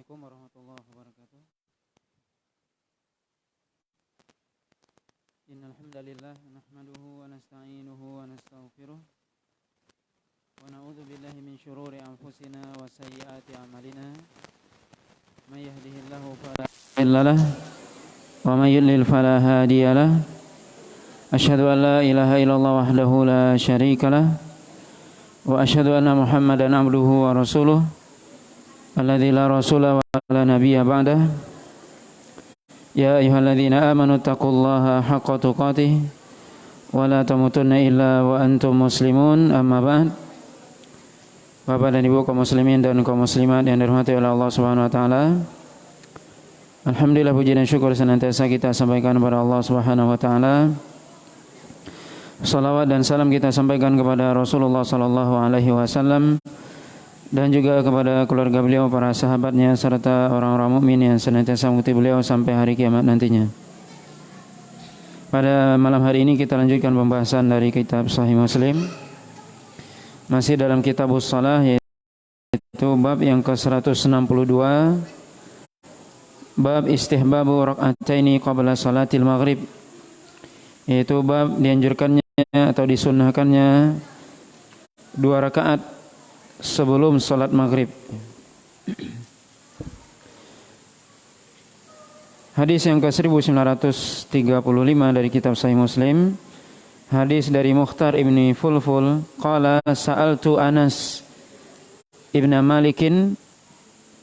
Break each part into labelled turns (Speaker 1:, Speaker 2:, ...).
Speaker 1: Assalamualaikum warahmatullahi wabarakatuh. Innal hamdalillah nahmaduhu wa nasta'inuhu wa nastaghfiruh wa na'udzu billahi min shururi anfusina wa sayyiati a'malina. May yahdihillahu fala mudilla lahu wa may yudlil fala hadiya lahu. Asyhadu an la ilaha illallah wahdahu la syarika lahu wa asyhadu anna Muhammadan abduhu wa rasuluh alladzi la rasula wa la nabiyya ba'dah. Ya ayyuhalladzina amanu taqullaha haqqa tuqatih wa la tamutunna illa wa antum muslimun. Amma ba'd. Bapak dan Ibu kaum muslimin dan kaum muslimat yang dirahmati oleh Allah Subhanahu wa taala. Alhamdulillah, puji dan syukur senantiasa kita sampaikan kepada Allah Subhanahu wa taala. Salawat dan salam kita sampaikan kepada Rasulullah sallallahu alaihi wasallam dan juga kepada keluarga beliau, para sahabatnya, serta orang-orang mukmin yang senantiasa mengikuti beliau sampai hari kiamat nantinya. Pada malam hari ini kita lanjutkan pembahasan dari kitab Sahih Muslim, masih dalam kitabus shalah, yaitu bab yang ke-162, bab istihbabu rak'ataini qabla salatil maghrib, yaitu bab dianjurkannya atau disunnahkannya 2 rakaat sebelum salat maghrib. Hadis yang ke-1935 dari kitab Sahih Muslim, hadis dari Mukhtar ibni Fulful, qala sa'altu Anas ibn Malikin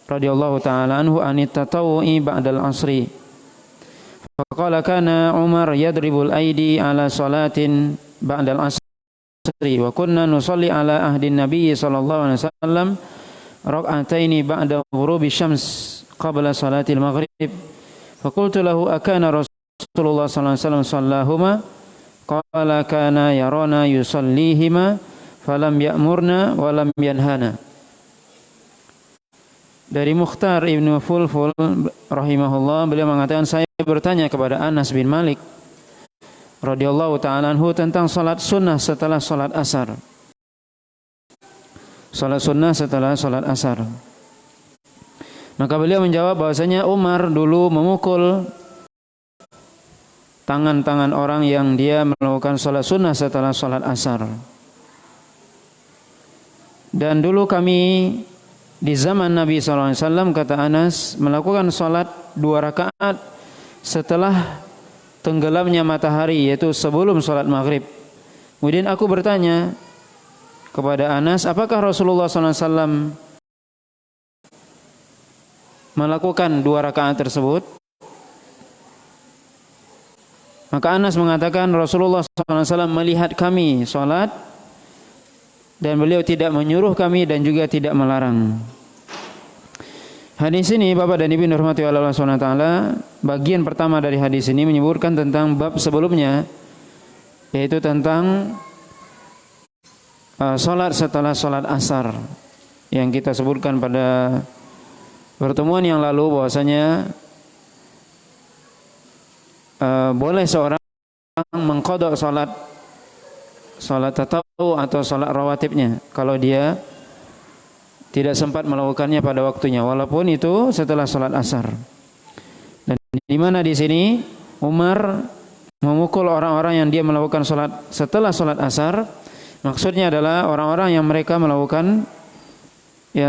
Speaker 1: radhiyallahu ta'ala anhu anit tatawu'i ba'dal asri. Faqala kana Umar yadribul aidi ala salatin ba'dal asri wa kunna nusalli ala ahdin nabiyyi sallallahu alaihi wasallam rak'ataini ba'da ghurubi syams qabla salatil maghrib. Faqultu lahu akana Rasulullah sallallahu alaihi wasallam sallahuma? Qala kana yarana yusallihima falam ya'murna wa lam yanhana. Dari Mukhtar ibnu Fulful rahimahullah, beliau mengatakan, saya bertanya kepada Anas bin Malik radhiyallahu ta'ala anhu tentang salat sunnah setelah salat asar. Salat sunnah setelah salat asar. Maka beliau menjawab bahwasanya Umar dulu memukul tangan-tangan orang yang dia melakukan salat sunnah setelah salat asar. Dan dulu kami di zaman Nabi SAW, kata Anas, melakukan salat 2 rakaat setelah tenggelamnya matahari, yaitu sebelum salat maghrib. Kemudian aku bertanya kepada Anas, apakah Rasulullah SAW melakukan 2 rakaat tersebut? Maka Anas mengatakan Rasulullah SAW melihat kami salat dan beliau tidak menyuruh kami dan juga tidak melarang. Hadis ini, Bapak dan Ibu dirahmati oleh Allah SWT, bagian pertama dari hadis ini menyebutkan tentang bab sebelumnya, yaitu tentang salat setelah salat asar, yang kita sebutkan pada pertemuan yang lalu bahwasanya boleh seorang mengqadha salat tatawwu atau salat rawatibnya kalau dia tidak sempat melakukannya pada waktunya, walaupun itu setelah salat asar. Dan di mana di sini Umar memukul orang-orang yang dia melakukan salat setelah salat asar, maksudnya adalah orang-orang yang mereka melakukan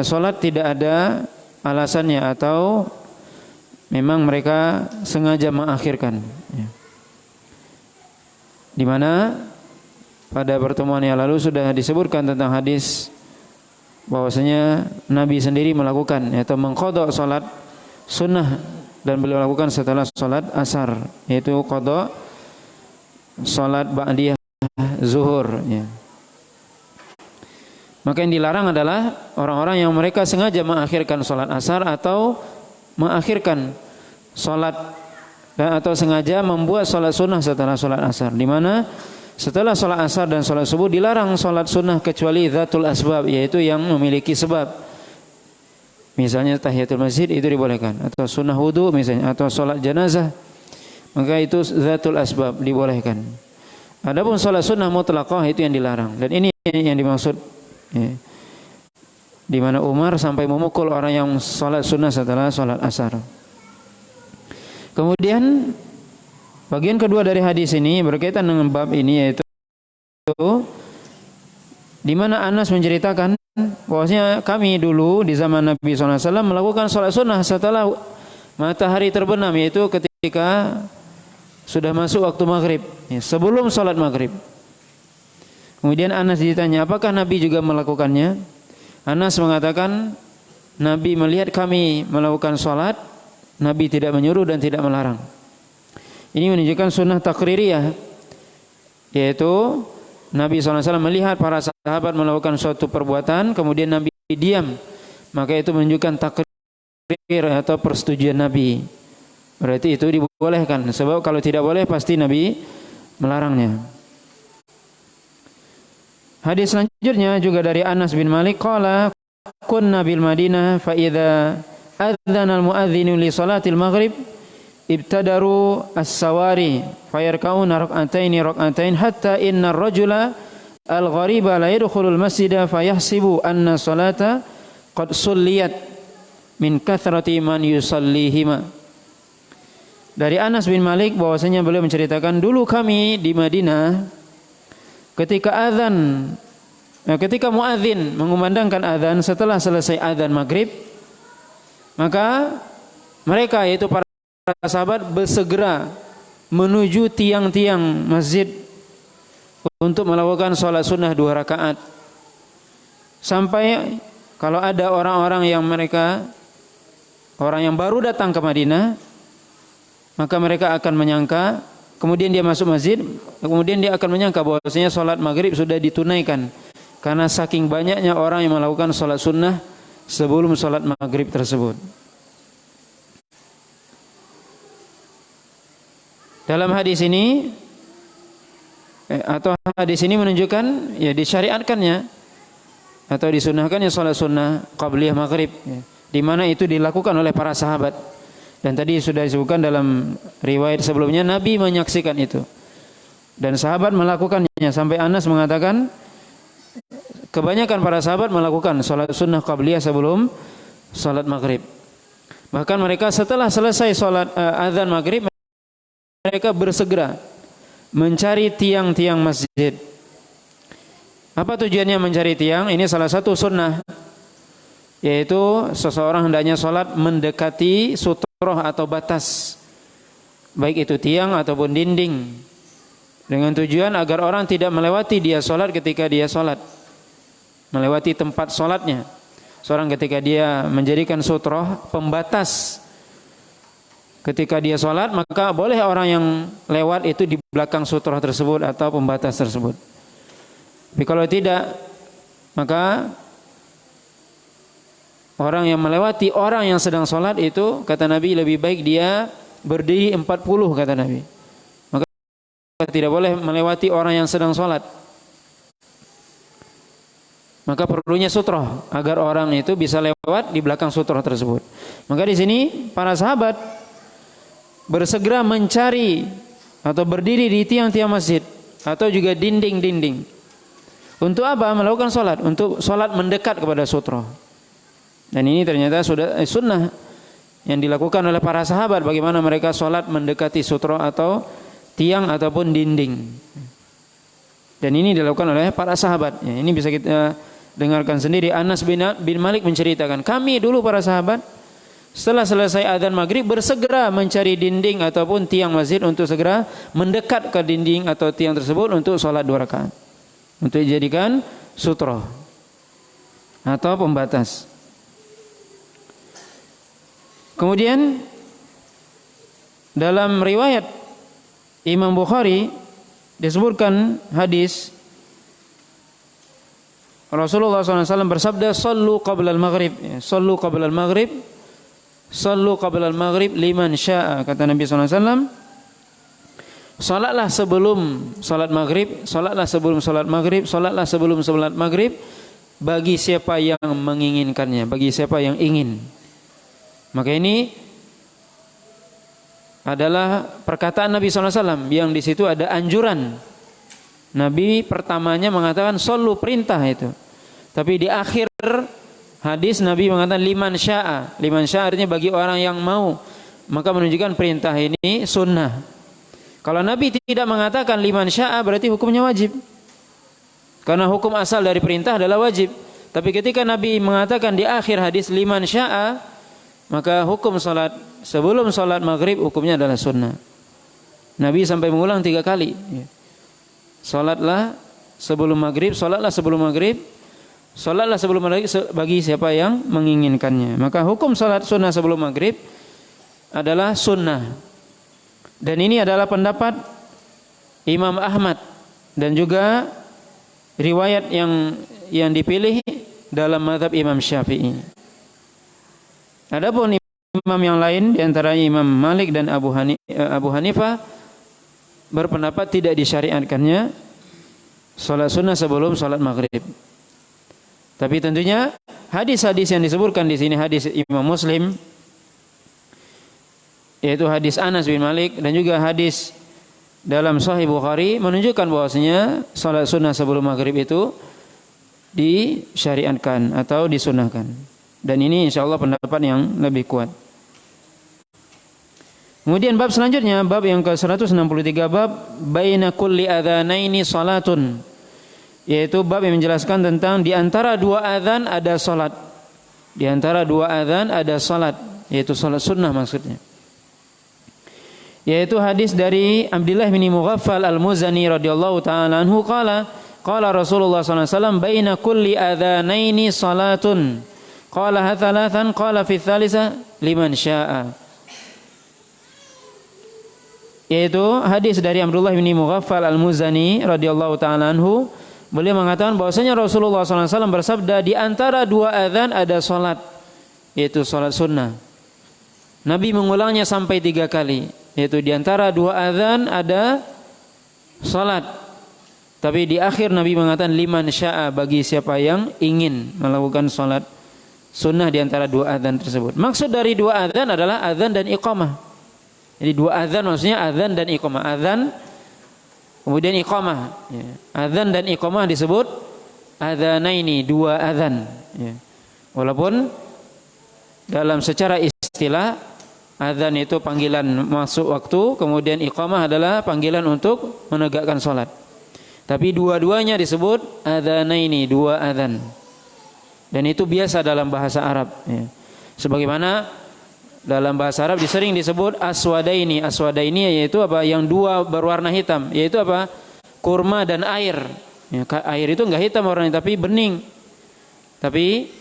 Speaker 1: salat tidak ada alasannya atau memang mereka sengaja mengakhirkan. Di mana pada pertemuan yang lalu sudah disebutkan tentang hadis bahwasanya Nabi sendiri melakukan, yaitu mengqadha salat sunnah, dan beliau lakukan setelah salat asar, yaitu qadha salat ba'diyah zuhur. Maka yang dilarang adalah orang-orang yang mereka sengaja mengakhirkan salat asar atau mengakhirkan salat atau sengaja membuat salat sunnah setelah salat asar, di mana setelah salat asar dan salat subuh dilarang salat sunnah kecuali dzatul asbab, yaitu yang memiliki sebab. Misalnya tahiyatul masjid itu dibolehkan, atau sunnah wudu misalnya, atau salat jenazah, maka itu dzatul asbab, dibolehkan. Adapun salat sunnah mutlaqah itu yang dilarang, dan ini yang dimaksud di mana Umar sampai memukul orang yang sholat sunnah setelah sholat asar. Kemudian bagian kedua dari hadis ini berkaitan dengan bab ini, yaitu di mana Anas menceritakan bahwasanya kami dulu di zaman Nabi SAW melakukan sholat sunnah setelah matahari terbenam, yaitu ketika sudah masuk waktu maghrib, sebelum sholat maghrib. Kemudian Anas ditanya, apakah Nabi juga melakukannya? Anas mengatakan, Nabi melihat kami melakukan sholat, Nabi tidak menyuruh dan tidak melarang. Ini menunjukkan sunnah takririyah, yaitu Nabi SAW melihat para sahabat melakukan suatu perbuatan, kemudian Nabi diam, maka itu menunjukkan takrir atau persetujuan Nabi. Berarti itu dibolehkan, sebab kalau tidak boleh pasti Nabi melarangnya. Hadis selanjutnya juga dari Anas bin Malik, qala kunna bil Madinah fa idza adzana al muadzinu li salatil maghrib ibtadaru as-sawari fayarkauna rak'atain hatta inna ar-rajula al-ghariba la yadkhulul masjida fayahsibu anna salata qad sulliyat min kathrati man yusallihima. Dari Anas bin Malik bahwasanya beliau menceritakan, dulu kami di Madinah ketika muadzin mengumandangkan azan, setelah selesai azan maghrib, maka mereka yaitu para sahabat bersegera menuju tiang-tiang masjid untuk melakukan sholat sunnah 2 rakaat. Sampai kalau ada orang-orang yang orang yang baru datang ke Madinah, maka mereka akan menyangka, kemudian dia masuk masjid, kemudian dia akan menyangka bahwasanya sholat maghrib sudah ditunaikan, karena saking banyaknya orang yang melakukan sholat sunnah sebelum sholat maghrib tersebut. Dalam hadis ini hadis ini menunjukkan ya disyariatkannya atau disunahkannya sholat sunnah qabliyah maghrib, di mana itu dilakukan oleh para sahabat. Dan tadi sudah disebutkan dalam riwayat sebelumnya, Nabi menyaksikan itu dan sahabat melakukannya, sampai Anas mengatakan kebanyakan para sahabat melakukan sholat sunnah qabliyah sebelum sholat maghrib. Bahkan mereka setelah selesai sholat azan maghrib, mereka bersegera mencari tiang-tiang masjid. Apa tujuannya mencari tiang? Ini salah satu sunnah, yaitu seseorang hendaknya sholat mendekati sutroh atau batas, baik itu tiang ataupun dinding, dengan tujuan agar orang tidak melewati dia sholat ketika dia sholat, melewati tempat sholatnya. Seorang ketika dia menjadikan sutroh, pembatas ketika dia sholat, maka boleh orang yang lewat itu di belakang sutroh tersebut atau pembatas tersebut. Tapi kalau tidak, maka orang yang melewati orang yang sedang sholat itu, kata Nabi, lebih baik dia berdiri 40, kata Nabi. Maka tidak boleh melewati orang yang sedang sholat. Maka perlunya sutroh agar orang itu bisa lewat di belakang sutroh tersebut. Maka di sini para sahabat bersegera mencari atau berdiri di tiang-tiang masjid atau juga dinding-dinding. Untuk apa? Melakukan sholat, untuk sholat mendekat kepada sutroh. Dan ini ternyata sudah sunnah yang dilakukan oleh para sahabat, bagaimana mereka sholat mendekati sutroh atau tiang ataupun dinding. Dan ini dilakukan oleh para sahabat. Ya, ini bisa kita dengarkan sendiri. Anas bin Malik menceritakan, kami dulu para sahabat setelah selesai adzan maghrib bersegera mencari dinding ataupun tiang masjid untuk segera mendekat ke dinding atau tiang tersebut untuk sholat 2 rakaat, untuk dijadikan sutroh atau pembatas. Kemudian dalam riwayat Imam Bukhari disebutkan hadis Rasulullah SAW bersabda, sallu qabla al-maghrib, sallu qabla al-maghrib, sallu qabla al-maghrib liman sya'a. Kata Nabi SAW, salatlah sebelum salat maghrib, salatlah sebelum salat maghrib, salatlah sebelum salat maghrib bagi siapa yang menginginkannya, bagi siapa yang ingin. Maka ini adalah perkataan Nabi SAW yang di situ ada anjuran. Nabi pertamanya mengatakan sallu, perintah itu. Tapi di akhir hadis Nabi mengatakan liman sya'a. Liman sya'a artinya bagi orang yang mau. Maka menunjukkan perintah ini sunnah. Kalau Nabi tidak mengatakan liman sya'a berarti hukumnya wajib. Karena hukum asal dari perintah adalah wajib. Tapi ketika Nabi mengatakan di akhir hadis liman sya'a, maka hukum salat sebelum salat maghrib hukumnya adalah sunnah. Nabi sampai mengulang 3 kali. Salatlah sebelum maghrib, salatlah sebelum maghrib, salatlah sebelum maghrib bagi siapa yang menginginkannya. Maka hukum salat sunnah sebelum maghrib adalah sunnah. Dan ini adalah pendapat Imam Ahmad dan juga riwayat yang dipilih dalam mazhab Imam Syafi'i. Adapun imam yang lain di antaranya Imam Malik dan Abu Hanifah berpendapat tidak disyariatkannya salat sunnah sebelum salat maghrib. Tapi tentunya hadis-hadis yang disebutkan di sini hadis Imam Muslim, yaitu hadis Anas bin Malik dan juga hadis dalam Sahih Bukhari menunjukkan bahwasanya salat sunnah sebelum maghrib itu disyariatkan atau disunnahkan. Dan ini insyaallah pendapat yang lebih kuat. Kemudian bab selanjutnya, bab yang ke-163, bab baina kulli adzanaini salatun, yaitu bab yang menjelaskan tentang di antara 2 adzan ada salat. Di antara 2 adzan ada salat, yaitu salat sunnah maksudnya. Yaitu hadis dari Abdullah bin Mughaffal Al-Muzani radhiyallahu taala anhu qala Rasulullah sallallahu alaihi wasallam baina kulli adzanaini salatun. Qala thalathan qala fi tsalitsa liman syaa. Yaitu hadis dari Abdullah bin Mughaffal Al-Muzani radhiyallahu taala anhu, beliau mengatakan bahwasanya Rasulullah sallallahu alaihi wasallam bersabda di antara 2 adzan ada salat, yaitu salat sunnah. Nabi mengulangnya sampai 3 kali, yaitu di antara 2 adzan ada salat. Tapi di akhir Nabi mengatakan liman syaa, bagi siapa yang ingin melakukan salat sunnah di antara 2 adzan tersebut. Maksud dari 2 adzan adalah adzan dan iqamah. Jadi 2 adzan maksudnya adzan dan iqamah. Adzan kemudian iqamah. Ya. Adzan dan iqamah disebut adzanaini, 2 adzan. Ya. Walaupun dalam secara istilah adzan itu panggilan masuk waktu, kemudian iqamah adalah panggilan untuk menegakkan salat. Tapi dua-duanya disebut adzanaini, 2 adzan. Dan itu biasa dalam bahasa Arab. Ya. Sebagaimana dalam bahasa Arab sering disebut aswadaini. Aswadaini yaitu apa? Yang 2 berwarna hitam. Yaitu apa? Kurma dan air. Ya, air itu enggak hitam warnanya tapi bening. Tapi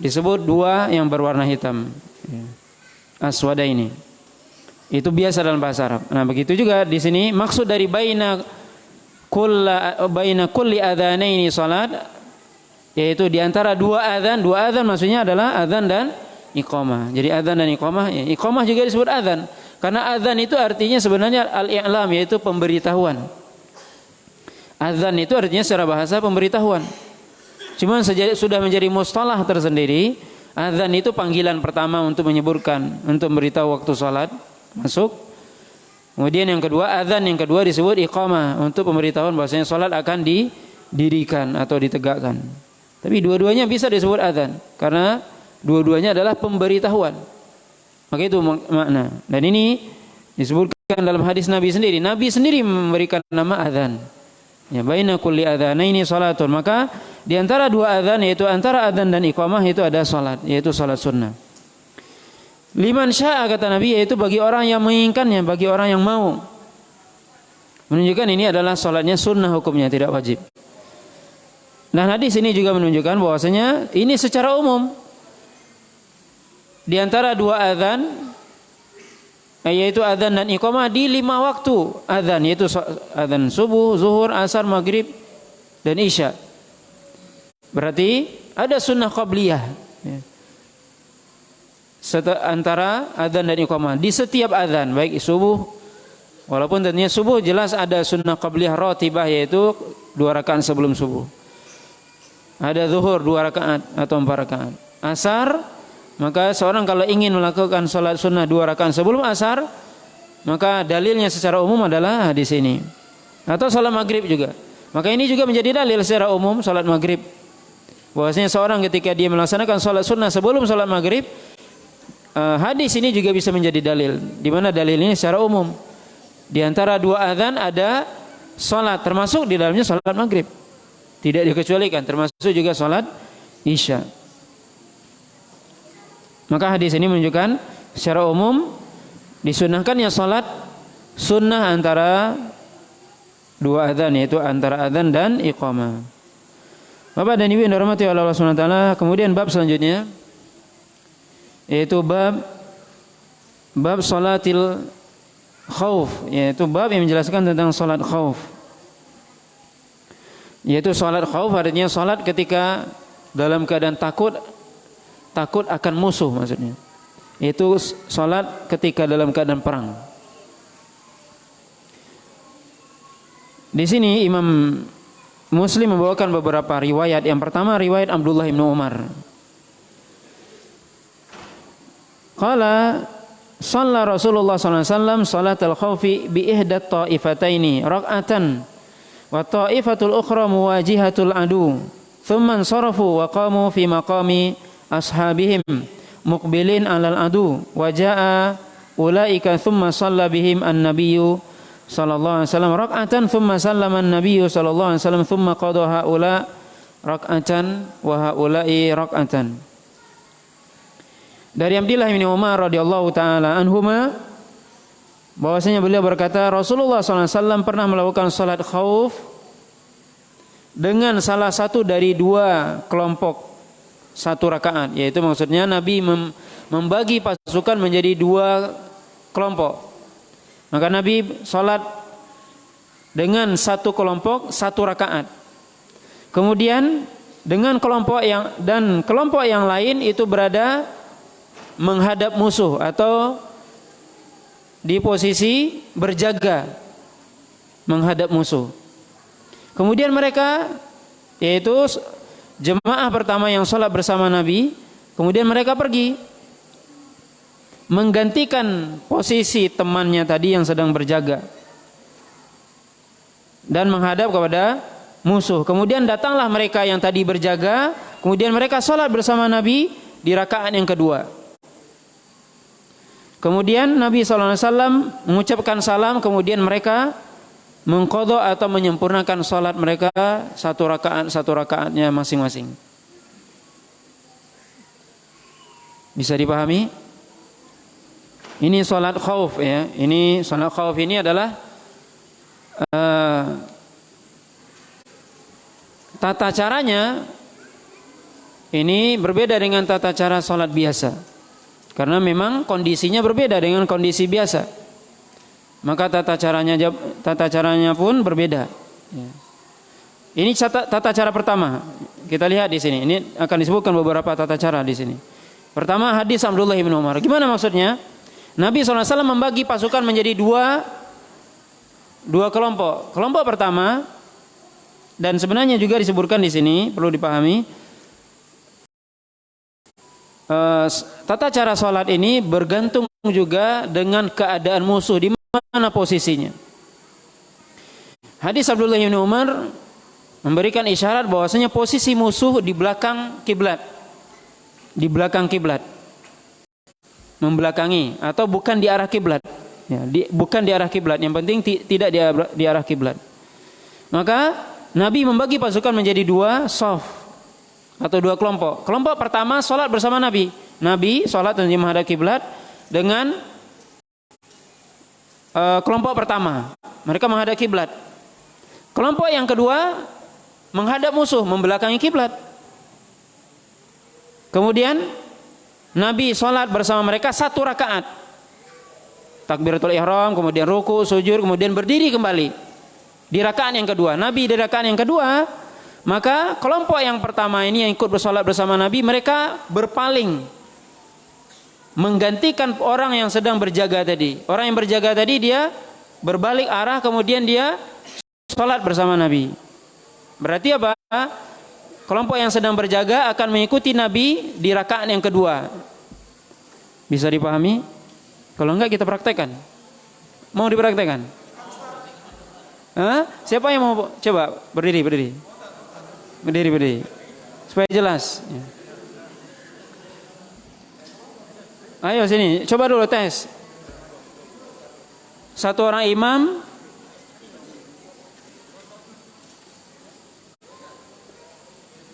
Speaker 1: disebut 2 yang berwarna hitam. Ya. Aswadaini. Itu biasa dalam bahasa Arab. Nah, begitu juga di sini maksud dari baina kulli adzanaini salat, yaitu di antara 2 adzan. 2 adzan maksudnya adalah adzan dan iqamah. Jadi adzan dan iqamah, ya. Iqamah juga disebut adzan karena adzan itu artinya sebenarnya al-i'lam, yaitu pemberitahuan. Adzan itu artinya secara bahasa pemberitahuan. Cuma sudah menjadi mustalah tersendiri. Adzan itu panggilan pertama untuk menyebutkan, untuk memberitahu waktu salat masuk. Kemudian yang kedua, adzan yang kedua disebut iqamah, untuk pemberitahuan bahwasanya salat akan didirikan atau ditegakkan. Tapi dua-duanya bisa disebut adzan karena dua-duanya adalah pemberitahuan. Maka itu makna. Dan ini disebutkan dalam hadis Nabi sendiri. Nabi sendiri memberikan nama adzan. Ya, baina kulli adzanaini salatun. Maka di antara 2 adzan, yaitu antara adzan dan iqamah, itu ada salat, yaitu salat sunnah. Liman syaa kata Nabi, yaitu bagi orang yang menginginkannya, bagi orang yang mau. Menunjukkan ini adalah salatnya sunnah hukumnya, tidak wajib. Nah, hadis ini juga menunjukkan bahwasanya ini secara umum. Di antara 2 adzan, yaitu adzan dan iqamah di 5 waktu adzan, yaitu adzan subuh, zuhur, asar, maghrib, dan isya. Berarti ada sunnah qabliyah, ya. Antara adzan dan iqamah di setiap adzan, baik subuh, walaupun tentunya subuh jelas ada sunnah qabliyah ratibah, yaitu 2 rakaat sebelum subuh. Ada zuhur 2 rakaat atau 4 rakaat. Asar, maka seorang kalau ingin melakukan salat sunnah 2 rakaat sebelum asar, maka dalilnya secara umum adalah hadis ini. Atau salat maghrib juga. Maka ini juga menjadi dalil secara umum salat maghrib. Bahwasanya seorang ketika dia melaksanakan sholat sunnah sebelum sholat maghrib, hadis ini juga bisa menjadi dalil. Di mana dalil ini secara umum. Di antara dua azan ada sholat, termasuk di dalamnya sholat maghrib. Tidak dikecualikan, termasuk juga sholat isya. Maka hadis ini menunjukkan secara umum disunnahkannya sholat sunnah antara dua azan, yaitu antara azan dan iqamah. Bapak dan Ibu yang dirahmati oleh Allah Subhanahu wa taala, kemudian bab selanjutnya yaitu bab salatil khauf, yaitu bab yang menjelaskan tentang salat khauf. Yaitu salat khauf artinya salat ketika dalam keadaan takut akan musuh maksudnya. Itu salat ketika dalam keadaan perang. Di sini Imam Muslim membawakan beberapa riwayat. Yang pertama riwayat Abdullah bin Umar. Qala shalla Rasulullah sallallahu alaihi wasallam salatal khaufi bi ihdat ta'ifataini rak'atan wa ta'ifatul ukhra muwajihatul adu. Thumma sarafu wa qamu fi maqami ashabihim muqbilin 'alal adu wa jaa'a ulaika thumma shalla bihim an-nabiyyu sallallahu alaihi wasallam rak'atan thumma sallama an-nabiyyu sallallahu alaihi wasallam thumma qada haula rak'atan wa haula'i rak'atan. Dari Abdullah bin Umar radhiyallahu taala anhuma bahwasanya beliau berkata Rasulullah sallallahu alaihi wasallam pernah melakukan salat khauf dengan salah satu dari dua kelompok satu rakaat, yaitu maksudnya Nabi membagi pasukan menjadi dua kelompok. Maka Nabi sholat dengan satu kelompok satu rakaat. Kemudian dengan kelompok yang lain itu berada menghadap musuh atau di posisi berjaga menghadap musuh. Kemudian mereka yaitu jemaah pertama yang sholat bersama Nabi, kemudian mereka pergi menggantikan posisi temannya tadi yang sedang berjaga dan menghadap kepada musuh. Kemudian datanglah mereka yang tadi berjaga, kemudian mereka sholat bersama Nabi di rakaat yang kedua. Kemudian Nabi SAW mengucapkan salam, kemudian mereka mengqadha atau menyempurnakan sholat mereka satu rakaatnya masing-masing. Bisa dipahami? Ini salat khauf ya. Ini salat khauf ini adalah tata caranya ini berbeda dengan tata cara salat biasa. Karena memang kondisinya berbeda dengan kondisi biasa. Maka tata caranya pun berbeda. Ya. Ini tata cara pertama. Kita lihat di sini. Ini akan disebutkan beberapa tata cara di sini. Pertama hadis Abdullah bin Umar. Gimana maksudnya? Nabi SAW membagi pasukan menjadi dua kelompok. Kelompok pertama, dan sebenarnya juga disebutkan di sini, perlu dipahami, tata cara sholat ini bergantung juga dengan keadaan musuh, di mana posisinya. Hadis Abdullah bin Umar memberikan isyarat bahwasanya posisi musuh di belakang kiblat, membelakangi atau bukan di arah kiblat, ya, bukan di arah kiblat. Yang penting tidak di arah kiblat. Maka Nabi membagi pasukan menjadi dua shaf atau dua kelompok. Kelompok pertama sholat bersama Nabi. Nabi sholat dan menghadap kiblat dengan kelompok pertama. Mereka menghadap kiblat. Kelompok yang kedua menghadap musuh, membelakangi kiblat. Kemudian Nabi sholat bersama mereka satu rakaat. Takbiratul ihram, kemudian ruku, sujud, kemudian berdiri kembali. Di rakaat yang kedua. Nabi di rakaat yang kedua, maka kelompok yang pertama ini yang ikut bersolat bersama Nabi, mereka berpaling. Menggantikan orang yang sedang berjaga tadi. Orang yang berjaga tadi dia berbalik arah, kemudian dia sholat bersama Nabi. Berarti apa? Kelompok yang sedang berjaga akan mengikuti Nabi di rakaat yang kedua. Bisa dipahami? Kalau enggak kita praktekkan. Mau dipraktekkan? Hah? Siapa yang mau coba berdiri? Berdiri. supaya jelas. Ya. Ayo sini, coba dulu tes. Satu orang imam,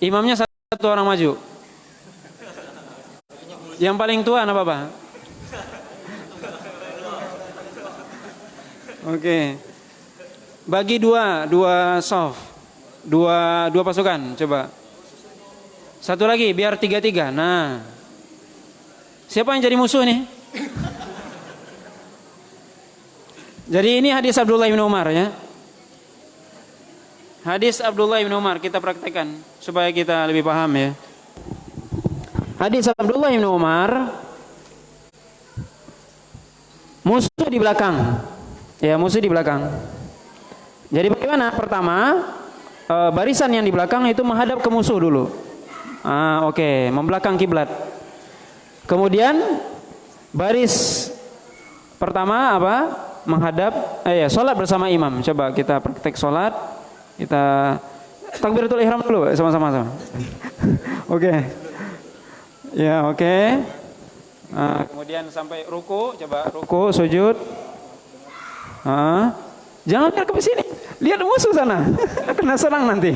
Speaker 1: imamnya satu orang maju. Yang paling tua apa Pak? Oke. Bagi dua soft. Dua pasukan, coba. Satu lagi biar 3-3. Nah. Siapa yang jadi musuh nih? Jadi ini hadis Abdullah bin Umar ya. Hadis Abdullah bin Umar kita praktekkan supaya kita lebih paham ya. Hadis Abdullah bin Umar, musuh di belakang. Ya, musuh di belakang. Jadi bagaimana? Pertama, barisan yang di belakang itu menghadap ke musuh dulu. Oke, membelakang kiblat. Kemudian baris pertama apa? Menghadap salat bersama imam. Coba kita praktek salat. Kita takbiratul ihram dulu sama-sama. Oke. Ya, oke. Kemudian sampai ruku, coba ruku, sujud. Jangan lihat ke sini. Lihat musuh sana. Kena serang nanti.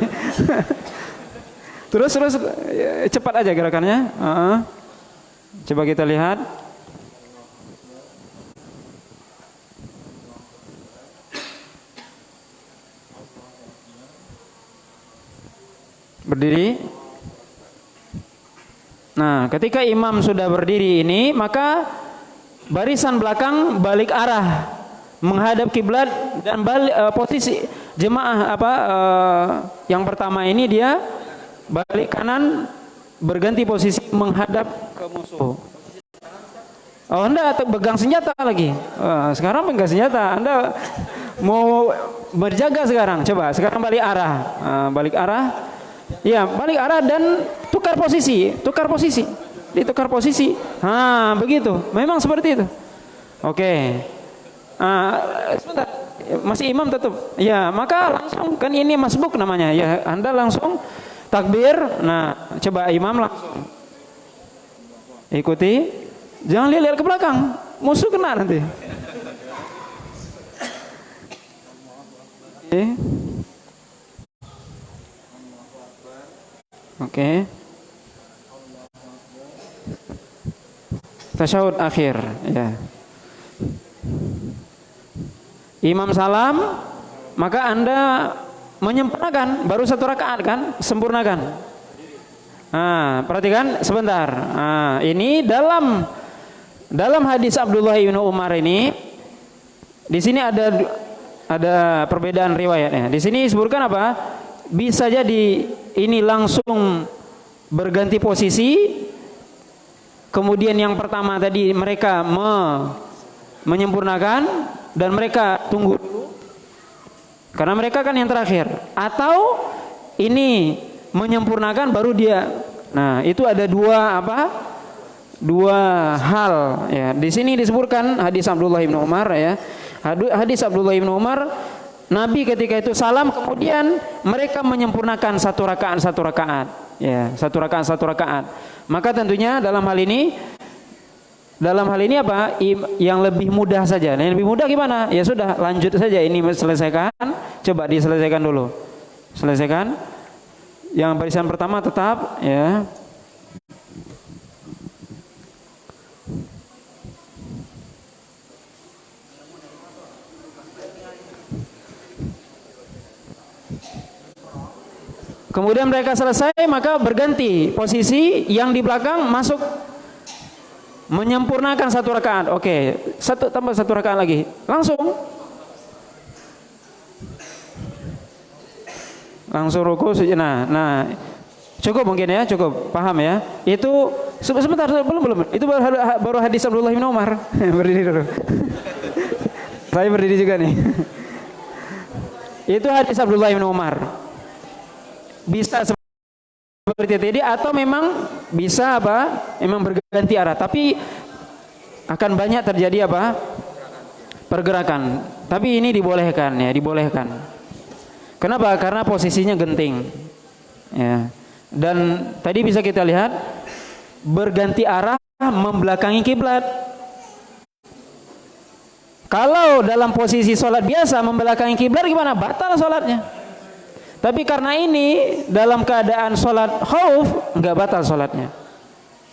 Speaker 1: Terus cepat aja gerakannya. Coba kita lihat. Berdiri. Nah, ketika imam sudah berdiri ini, maka barisan belakang balik arah menghadap kiblat dan posisi jemaah yang pertama ini dia balik kanan berganti posisi menghadap ke musuh. Oh, Anda pegang senjata lagi. Sekarang pegang senjata. Anda mau berjaga sekarang. Coba sekarang balik arah. Balik arah. Ya, balik arah dan tukar posisi. Ditukar posisi. Begitu. Memang seperti itu. Oke. Sebentar. Masih imam tetap. Ya, maka langsung kan ini masbuk namanya. Ya, Anda langsung takbir. Nah, coba imam langsung ikuti. Jangan lihat ke belakang. Musuh kena nanti. Oke. Tasyahud akhir, ya. Imam salam, maka Anda menyempurnakan, baru 1 rakaat kan, sempurnakan. Perhatikan sebentar. Ini dalam hadis Abdullah bin Umar ini, di sini ada perbedaan riwayatnya. Di sini disebutkan apa? Bisa jadi ini langsung berganti posisi. Kemudian yang pertama tadi mereka menyempurnakan dan mereka tunggu dulu. Karena mereka kan yang terakhir. Atau ini menyempurnakan baru dia. Nah, itu ada dua hal ya. Di sini disebutkan hadis Abdullah bin Umar ya. Hadis Abdullah bin Umar, Nabi ketika itu salam kemudian mereka menyempurnakan 1 rakaat ya, 1 rakaat. Maka tentunya dalam hal ini apa? Yang lebih mudah saja. Nah, yang lebih mudah gimana? Ya sudah, lanjut saja ini selesaikan. Coba diselesaikan dulu. Selesaikan. Yang barisan pertama tetap ya. Kemudian mereka selesai, maka berganti posisi, yang di belakang masuk menyempurnakan 1 rakaat. Oke, tambah 1 rakaat lagi. Langsung ruku. Nah, cukup mungkin ya, cukup paham ya. Itu sebentar, belum. Itu baru hadis Abdullah bin Umar. Berdiri dulu. Saya berdiri juga nih. Itu hadis Abdullah bin Umar. Bisa seperti tadi atau memang bisa memang berganti arah, tapi akan banyak terjadi pergerakan. Tapi ini dibolehkan. Kenapa? Karena posisinya genting. Ya. Dan tadi bisa kita lihat berganti arah membelakangi kiblat. Kalau dalam posisi sholat biasa membelakangi kiblat gimana? Batal sholatnya. Tapi karena ini dalam keadaan sholat khauf, nggak batal sholatnya.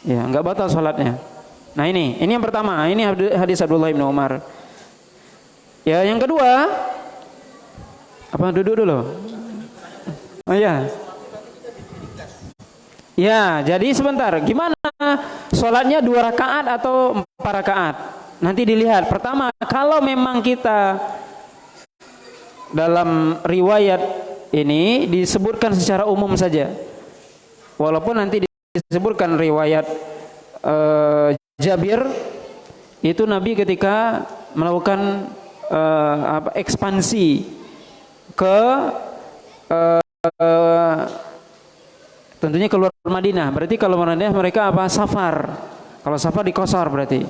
Speaker 1: Ya, nggak batal sholatnya. Nah ini yang pertama. Ini hadis Abdullah bin Umar. Ya, yang kedua, apa duduk dulu? Oh ya. Ya, jadi sebentar. Gimana sholatnya 2 rakaat atau 4 rakaat? Nanti dilihat. Pertama, kalau memang kita dalam riwayat ini disebutkan secara umum saja, walaupun nanti disebutkan riwayat Jabir itu Nabi ketika melakukan ekspansi ke tentunya keluar Madinah. Berarti kalau Madinah mereka apa? Safar. Kalau safar di qasar berarti.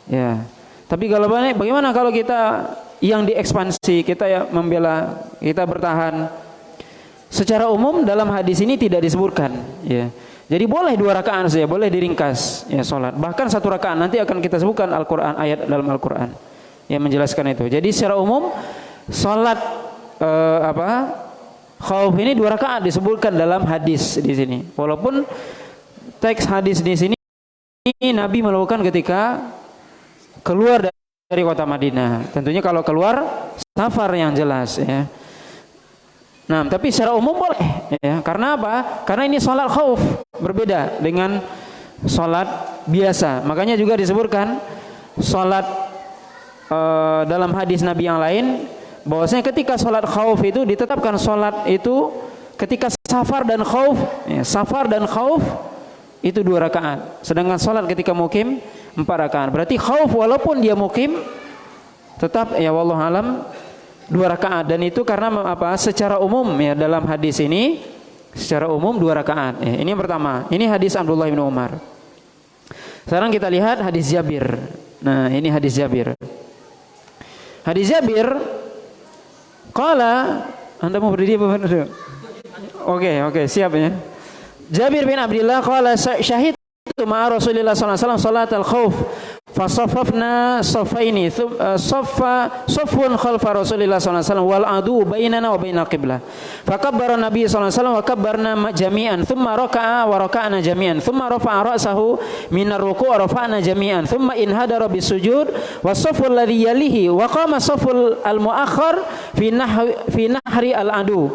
Speaker 1: Ya. Tapi kalau bagaimana kalau kita yang diekspansi, kita ya membela, kita bertahan. Secara umum dalam hadis ini tidak disebutkan, ya. Jadi boleh 2 rakaat saja, boleh diringkas ya salat. Bahkan 1 rakaat nanti akan kita sebutkan Al-Qur'an, ayat dalam Al-Qur'an yang menjelaskan itu. Jadi secara umum salat khauf ini 2 rakaat disebutkan dalam hadis di sini. Walaupun teks hadis di sini Nabi melakukan ketika keluar dari kota Madinah. Tentunya kalau keluar safar yang jelas ya. Nah, tapi secara umum boleh ya. Karena apa? Karena ini salat khauf, berbeda dengan salat biasa. Makanya juga disebutkan salat dalam hadis Nabi yang lain bahwasanya ketika salat khauf itu ditetapkan salat itu ketika safar dan khauf, ya, safar dan khauf itu 2 rakaat. Sedangkan salat ketika mukim 4 rakaat. Berarti khauf walaupun dia mukim tetap ya wallahu alam 2 rakaat, dan itu karena apa? Secara umum ya dalam hadis ini secara umum 2 rakaat. Ya, ini yang pertama. Ini hadis Abdullah bin Umar. Sekarang kita lihat hadis Jabir. Nah, ini hadis Jabir. Hadis Jabir qala, Anda mau berdiri apa? Oke, siap ya. Jabir bin Abdullah qala syahid ma'a Rasulillah sallallahu alaihi wasallam salat al-khauf fasaffafna saffaini saffun khalfa Rasulillah sallallahu alaihi wasallam wal adu bainana wa bainal qiblah fakabbara Nabi sallallahu alaihi wasallam wa kabbarna jami'an thumma raka'a wa raka'na jami'an thumma rafa'a ra'sahu minar ruku' wa rafa'na jami'an thumma inhadara bisujud was-safful ladzi yalihi wa qama safful al-mu'akhkhar fi nahri al-adu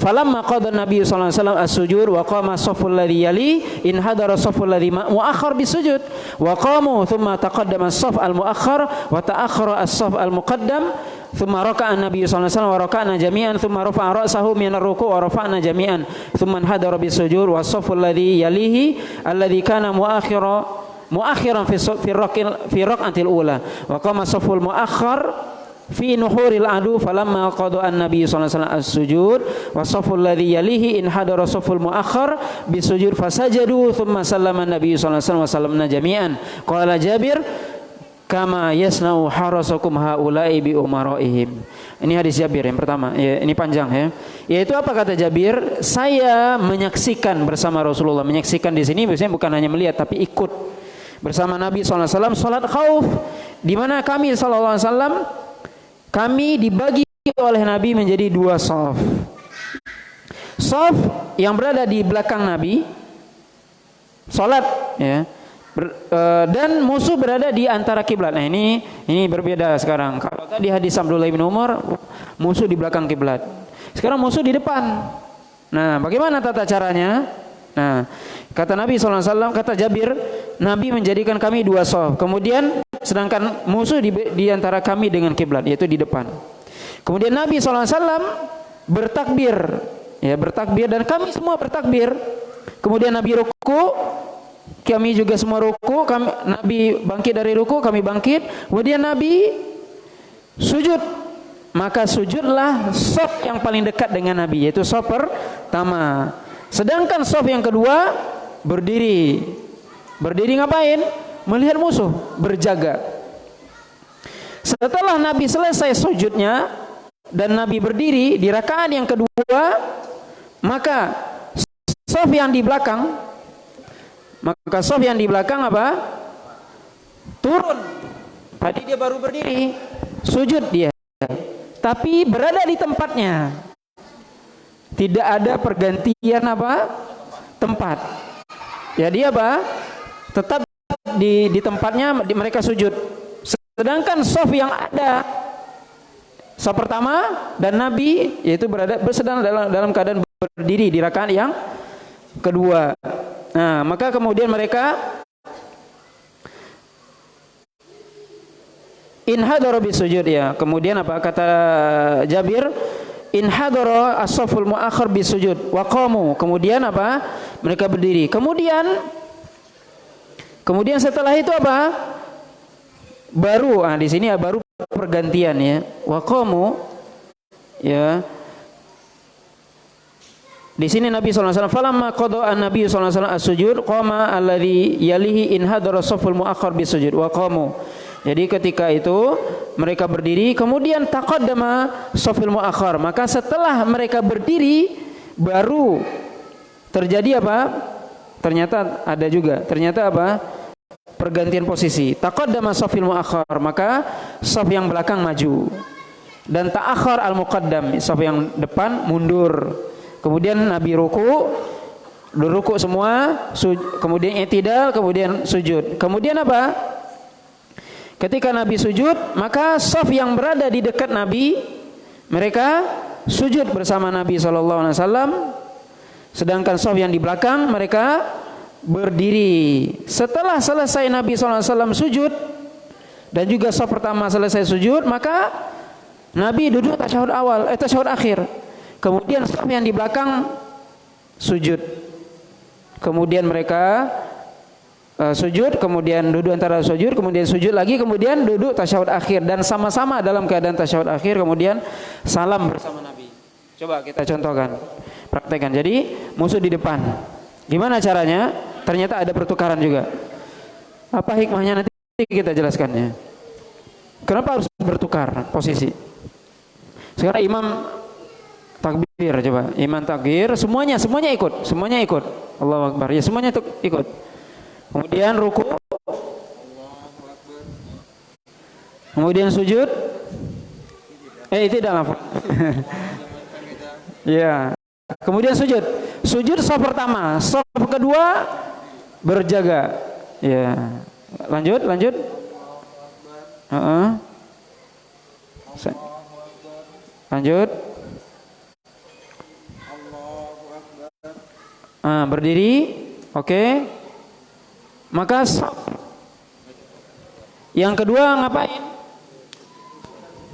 Speaker 1: falamma qada Nabi sallallahu alaihi wasallam as-sujud wa qama safful ladzi yalihi inhadara safful ladzi mu'akhkhar bisujud wa qamu thumma taqaddama as-saff al-mu'akhkhar wa ta'akhkhara as-saff al-muqaddam thumma raka'a an-nabiy sallallahu alaihi wasallam wa raka'na jami'an thumma rafa'a ra'sahu min ar-ruku' wa rafa'na jami'an thumma hadara bis-sujud wa as-saff alladhi yalihi alladhi kana mu'akhiran fi rak'atil ula wa qama as-safful mu'akhkhar fi nuhuril adu falamma qada an-nabiy sallallahu alaihi wasallam as-sujud wa as-safful alladhi yalihi in hadara as-safful mu'akhkhar bisujud fasajadu thumma sallama an-nabiy sallallahu alaihi wasallam wa sallamna jami'an qala Jabir kama yasna'u harasakum haula'i bi umaraihim. Ini hadis Jabir yang pertama ya, ini panjang ya. Yaitu apa kata Jabir? Saya menyaksikan bersama Rasulullah. Menyaksikan di sini biasanya bukan hanya melihat tapi ikut bersama Nabi sallallahu alaihi wasallam salat khauf, di mana kami sallallahu alaihi wasallam kami dibagi oleh Nabi menjadi 2 shaf. Shaf yang berada di belakang Nabi salat ya. Dan musuh berada di antara kiblat. Nah, ini berbeda sekarang. Kalau tadi hadis Abdullah bin Umar musuh di belakang kiblat. Sekarang musuh di depan. Nah, bagaimana tata caranya? Nah, kata Nabi SAW, kata Jabir, Nabi menjadikan kami 2 shaf. Kemudian sedangkan musuh di antara kami dengan kiblat, yaitu di depan. Kemudian Nabi SAW bertakbir, ya bertakbir dan kami semua bertakbir. Kemudian Nabi ruku, kami juga semua ruku. Nabi bangkit dari ruku, kami bangkit. Kemudian Nabi sujud, maka sujudlah shaf yang paling dekat dengan Nabi, yaitu shaf pertama. Sedangkan shaf yang kedua berdiri. Berdiri ngapain? Melihat musuh, berjaga. Setelah Nabi selesai sujudnya dan Nabi berdiri di rakaat yang kedua, maka
Speaker 2: shaf yang di belakang, maka shaf yang di belakang apa? Turun. Tadi dia baru berdiri, sujud dia, tapi berada di tempatnya. Tidak ada pergantian apa? Tempat. Ya dia apa? Tetap di tempatnya, mereka sujud. Sedangkan shaf yang ada, shaf pertama dan Nabi yaitu sedang dalam keadaan berdiri di rakaat yang kedua. Nah, maka kemudian mereka in hadara bisujud, ya. Kemudian apa kata Jabir? In hadara as-safful muakhir bisujud wa qamu. Kemudian apa? Mereka berdiri. Kemudian setelah itu apa? Baru di sini ya baru pergantian, ya. Wa qamu, ya. Di sini Nabi sallallahu alaihi wasallam falamma qada an-nabi sallallahu alaihi wasallam as-sujud qama alladhi yalihi in hadara as-safful muakhir bisujud wa qamu. Jadi ketika itu mereka berdiri, kemudian taqaddama shafil muakhar. Maka setelah mereka berdiri baru terjadi apa? Ternyata ada juga. Ternyata apa? Pergantian posisi. Taqaddama shafil muakhar, maka shaf yang belakang maju. Dan ta'akhir al-muqaddam, shaf yang depan mundur. Kemudian Nabi ruku semua, kemudian i'tidal, kemudian sujud. Kemudian apa? Ketika Nabi sujud, maka shaf yang berada di dekat Nabi, mereka sujud bersama Nabi SAW. Sedangkan shaf yang di belakang, mereka berdiri. Setelah selesai Nabi SAW sujud, dan juga shaf pertama selesai sujud, maka Nabi duduk tasyahud akhir. Kemudian shaf yang di belakang sujud. Kemudian mereka sujud, kemudian duduk antara sujud, kemudian sujud lagi, kemudian duduk tasyahud akhir, dan sama-sama dalam keadaan tasyahud akhir, kemudian salam bersama Nabi. Coba kita contohkan, praktekkan. Jadi musuh di depan, gimana caranya? Ternyata ada pertukaran juga. Apa hikmahnya nanti kita jelaskannya. Kenapa harus bertukar posisi? Sekarang imam takbir, coba imam takbir, semuanya ikut, Allahu Akbar, ya semuanya ikut. Kemudian ruku, kemudian sujud, tidak. Ya, kemudian sujud shaf pertama, shaf kedua berjaga. Ya, lanjut. Lanjut. Berdiri, oke. Maka yang kedua ngapain?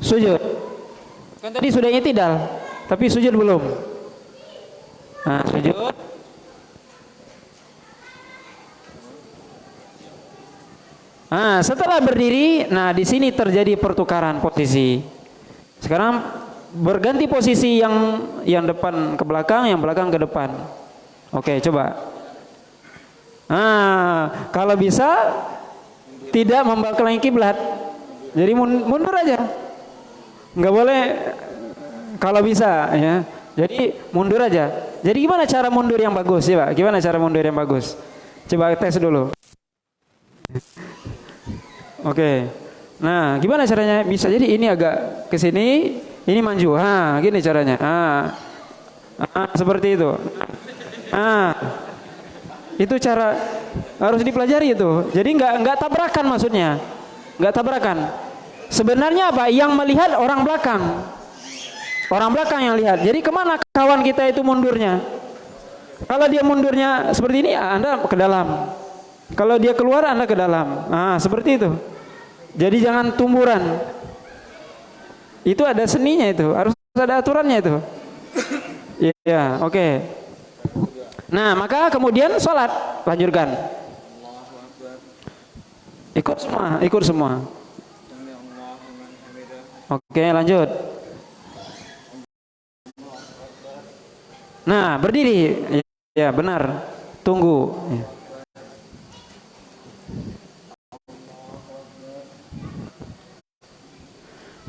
Speaker 2: Sujud. Kan tadi sudah i'tidal, tapi sujud belum. Sujud. Setelah berdiri, di sini terjadi pertukaran posisi. Sekarang berganti posisi, yang depan ke belakang, yang belakang ke depan. Oke, coba. Kalau bisa tidak membelakangi kiblat, jadi mundur aja, nggak boleh. Kalau bisa, ya, jadi mundur aja. Jadi gimana cara mundur yang bagus, ya Pak? Gimana cara mundur yang bagus? Coba tes dulu. Oke. Nah, gimana caranya? Bisa jadi ini agak ke sini, ini maju. Gini caranya. Seperti itu. Itu cara harus dipelajari itu. Jadi nggak tabrakan, maksudnya nggak tabrakan. Sebenarnya apa? Yang melihat orang belakang yang lihat. Jadi kemana kawan kita itu mundurnya? Kalau dia mundurnya seperti ini, Anda ke dalam. Kalau dia keluar, Anda ke dalam. Seperti itu. Jadi jangan tumburan. Itu ada seninya, itu harus ada aturannya itu. Ya, oke. Nah, maka kemudian sholat, lanjutkan. Ikut semua. Oke, lanjut. Nah, berdiri. Ya, benar. Tunggu.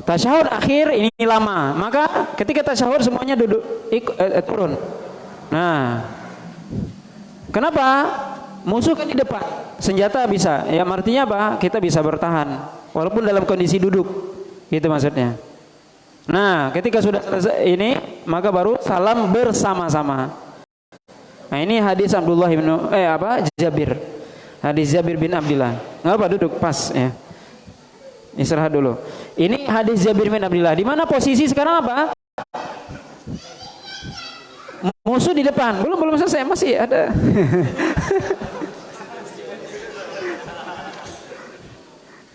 Speaker 2: Tasyahud akhir ini lama. Maka ketika tasyahud semuanya duduk turun. Nah, Kenapa? Musuh kan di depan, senjata bisa. Ya artinya apa? Kita bisa bertahan walaupun dalam kondisi duduk. Gitu maksudnya. Nah, ketika sudah selesai ini, maka baru salam bersama-sama. Nah, ini hadis Abdullah bin Jabir. Hadis Jabir bin Abdullah. Enggak apa duduk pas ya. Istirahat dulu. Ini hadis Jabir bin Abdullah. Di mana posisi sekarang apa? Musuh di depan. Belum selesai, masih ada.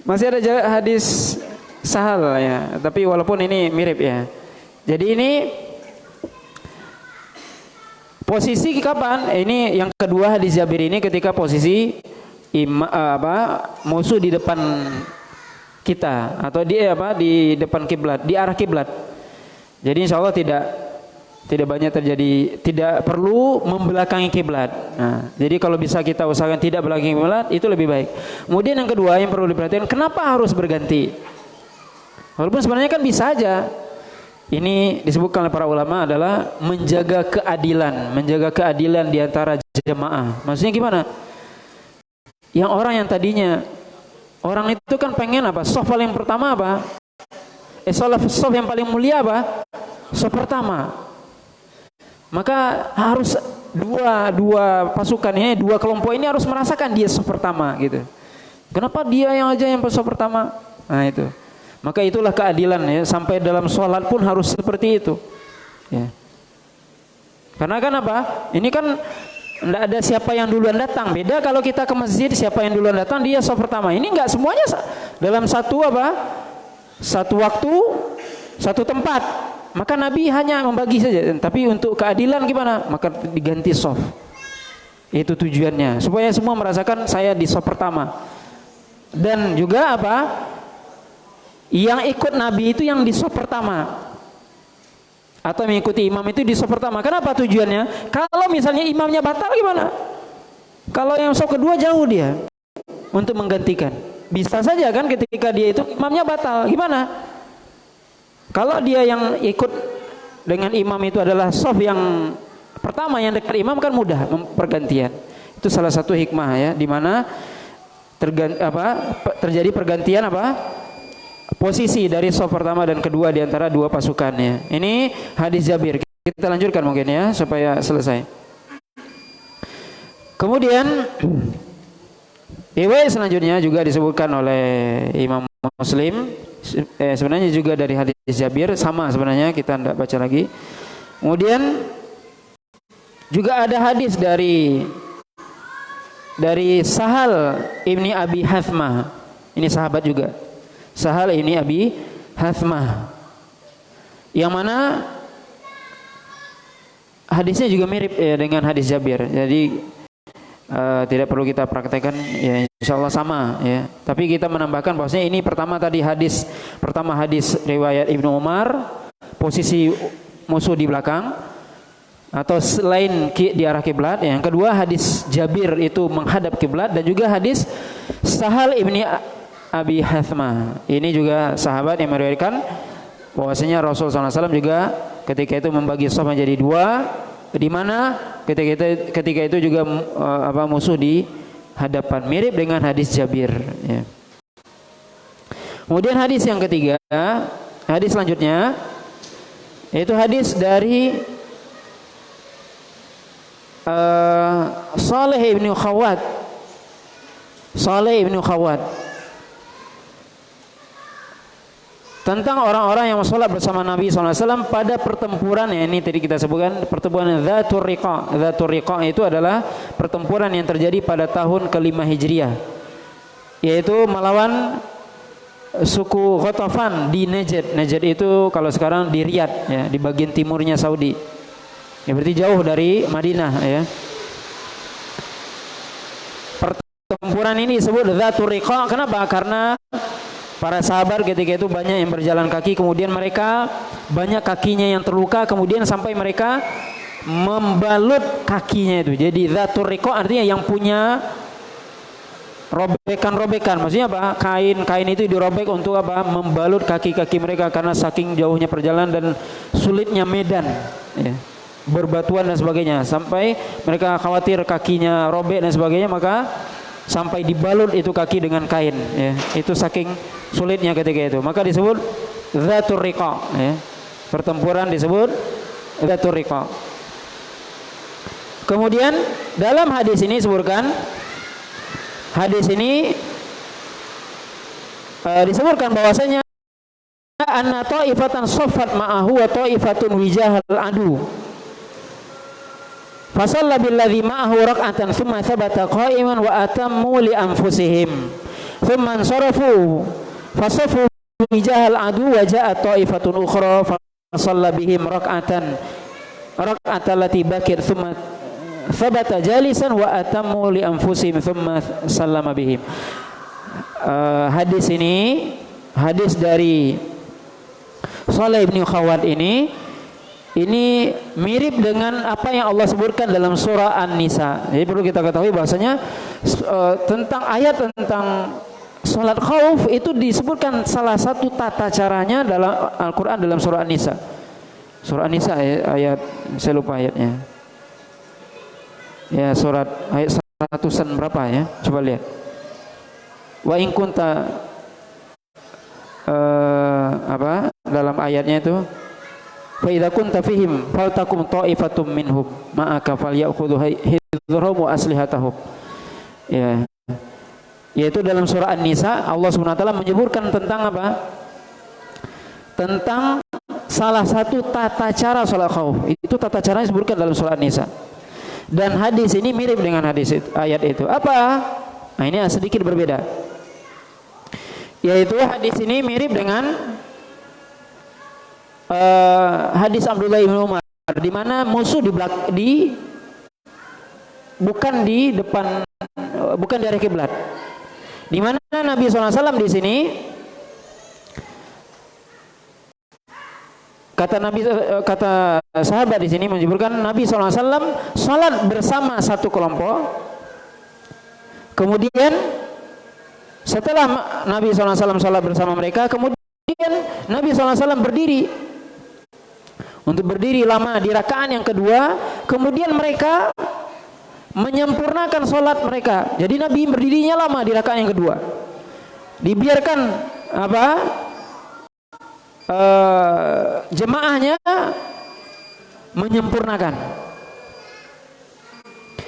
Speaker 2: Masih ada hadis Sahal ya, tapi walaupun ini mirip ya. Jadi ini posisi kapan? Ini yang kedua hadis Jabir ini ketika posisi musuh di depan kita atau di depan kiblat, di arah kiblat. Jadi insya Allah tidak banyak terjadi, tidak perlu membelakangi kiblat. Nah, jadi kalau bisa kita usahakan tidak belakangi kiblat itu lebih baik. Kemudian yang kedua yang perlu diperhatikan, kenapa harus berganti? Walaupun sebenarnya kan bisa aja. Ini disebutkan oleh para ulama adalah menjaga keadilan di antara jemaah. Maksudnya gimana? Yang orang yang tadinya orang itu kan pengen apa? Shaf yang pertama apa? Shaf yang paling mulia apa? Shaf pertama. Maka harus dua pasukannya, dua kelompok ini harus merasakan dia shaf pertama gitu. Kenapa dia yang shaf pertama? Nah itu. Maka itulah keadilan ya, sampai dalam sholat pun harus seperti itu ya. Karena kan apa? Ini kan tidak ada siapa yang duluan datang. Beda kalau kita ke masjid, siapa yang duluan datang dia shaf pertama. Ini enggak semuanya dalam satu waktu, satu tempat. Maka Nabi hanya membagi saja. Tapi untuk keadilan gimana? Maka diganti shaf. Itu tujuannya supaya semua merasakan saya di shaf pertama. Dan juga apa? Yang ikut Nabi itu yang di shaf pertama atau mengikuti imam itu di shaf pertama. Kenapa tujuannya? Kalau misalnya imamnya batal gimana? Kalau yang shaf kedua jauh dia untuk menggantikan. Bisa saja kan ketika dia itu imamnya batal gimana? Kalau dia yang ikut dengan imam itu adalah shaf yang pertama yang dekat imam kan mudah pergantian. Itu salah satu hikmah ya, di mana terjadi pergantian posisi dari shaf pertama dan kedua di antara dua pasukannya. Ini hadis Jabir. Kita lanjutkan mungkin ya supaya selesai. Kemudian riwayat selanjutnya juga disebutkan oleh Imam Muslim. Sebenarnya juga dari hadis Jabir, sama sebenarnya, kita tidak baca lagi. Kemudian juga ada hadis dari Sahal ibni Abi Hathmah. Ini sahabat juga. Sahal ini Abi Hathmah, yang mana hadisnya juga mirip ya dengan hadis Jabir. Jadi tidak perlu kita praktekkan ya, insyaallah sama ya. Tapi kita menambahkan bahwasanya ini pertama hadis riwayat Ibnu Umar, posisi musuh di belakang atau selain di arah kiblat. Yang kedua hadis Jabir itu menghadap kiblat, dan juga hadis Sahal ibni Abi Hathmah. Ini juga sahabat yang meriwayatkan bahwasanya Rasulullah SAW juga ketika itu membagi shaf menjadi dua, di mana ketika itu juga musuh di hadapan, mirip dengan hadis Jabir ya. Kemudian hadis yang ketiga, hadis selanjutnya yaitu hadis dari Saleh ibnu Khawat tentang orang-orang yang sholat bersama Nabi SAW pada pertempuran ya, ini tadi kita sebutkan pertempuran Dzatur Riqa itu adalah pertempuran yang terjadi pada tahun ke-5 Hijriah, yaitu melawan suku Ghatafan di Najd. Najd itu kalau sekarang di Riyadh ya, di bagian timurnya Saudi ya, berarti jauh dari Madinah ya. Pertempuran ini disebut Dzatur Riqa. Kenapa? Karena para sahabat ketika itu banyak yang berjalan kaki, kemudian mereka banyak kakinya yang terluka, kemudian sampai mereka membalut kakinya itu. Jadi Dzatur Riqa artinya yang punya robekan-robekan. Maksudnya apa? Kain itu dirobek untuk apa? Membalut kaki-kaki mereka karena saking jauhnya perjalanan dan sulitnya medan. Ya. berbatuan dan sebagainya, sampai mereka khawatir kakinya robek dan sebagainya, maka sampai dibalut itu kaki dengan kain, ya. Itu saking sulitnya ketika itu, maka disebut Dzatur Riqa, ya. Pertempuran disebut Dzatur Riqa. Kemudian dalam hadis ini disebutkan, hadis ini disebutkan bahwasanya anna ta'ifatan saffat ma'ahu wa ta'ifatun wijahal adu. Fasalla billadzi ma'ahu rak'atan thumma thabata qa'iman wa atammu li anfusihim. Thumma ansarafu fasafu wijahal adu wa ja'at ta'ifatun ukhra fasalla bihim rak'atan allati bakir thumma thabata jalisan wa atammu li anfusihim thumma sallama bihim. Hadis ini, hadis dari Saleh bin Khawat ini mirip dengan apa yang Allah sebutkan dalam surah An-Nisa. Jadi perlu kita ketahui bahwasanya tentang ayat tentang salat khauf itu disebutkan salah satu tata caranya dalam Al-Qur'an dalam surah An-Nisa. Surah An-Nisa ayat saya lupa ayatnya. Ya, surat ayat 100-an berapa ya? Coba lihat. Wa in kunta apa dalam ayatnya itu, fa idza kunta fihim faltakum ta'ifatum minhum ma'aka falyakhudhu hidhrahum wa aslihatahum. Ya. Yaitu dalam surah An-Nisa Allah Subhanahu wa taala menyebutkan tentang apa? Tentang salah satu tata cara salat khauf. Itu tata caranya disebutkan dalam surah An-Nisa. Dan hadis ini mirip dengan hadis itu, ayat itu. Apa? Nah, ini sedikit berbeda. Yaitu hadis ini mirip dengan hadis Abdullah bin Umar, di mana musuh bukan di depan, bukan di arah kiblat. Di mana Nabi SAW di sini kata sahabat di sini menyebutkan Nabi SAW salat bersama satu kelompok. Kemudian setelah Nabi SAW salat bersama mereka, kemudian Nabi SAW berdiri untuk berdiri lama di rakaat yang kedua. Kemudian mereka menyempurnakan salat mereka. Jadi Nabi berdirinya lama di rakaat yang kedua. Dibiarkan apa? Jemaahnya menyempurnakan.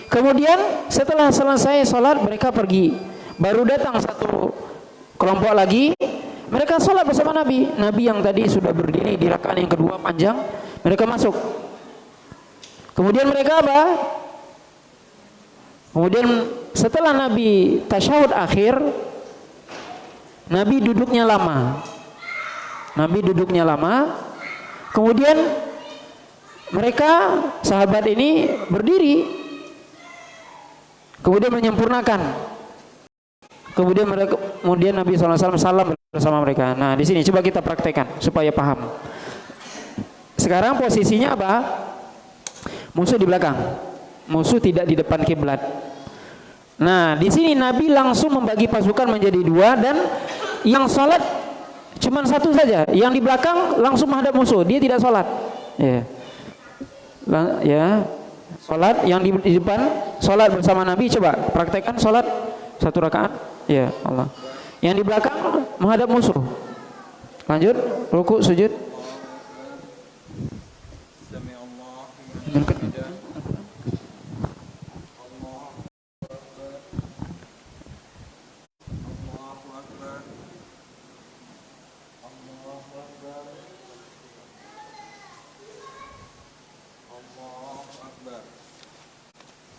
Speaker 2: Kemudian setelah selesai sholat mereka pergi. Baru datang satu kelompok lagi, mereka sholat bersama Nabi. Nabi yang tadi sudah berdiri di rakaat yang kedua panjang, mereka masuk. Kemudian mereka apa? Kemudian setelah Nabi tasyahud akhir, Nabi duduknya lama. Kemudian mereka sahabat ini berdiri, kemudian menyempurnakan. Kemudian Nabi SAW salam bersama mereka. Nah, di sini coba kita praktekkan supaya paham. Sekarang posisinya apa? Musuh di belakang. Musuh tidak di depan kiblat. Nah, di sini Nabi langsung membagi pasukan menjadi dua, dan yang salat cuman satu saja, yang di belakang langsung menghadap musuh, dia tidak sholat. Ya, sholat yang di depan sholat bersama Nabi. Coba praktekkan sholat satu rakaat. Ya Allah. Yang di belakang menghadap musuh. Lanjut, ruku, sujud.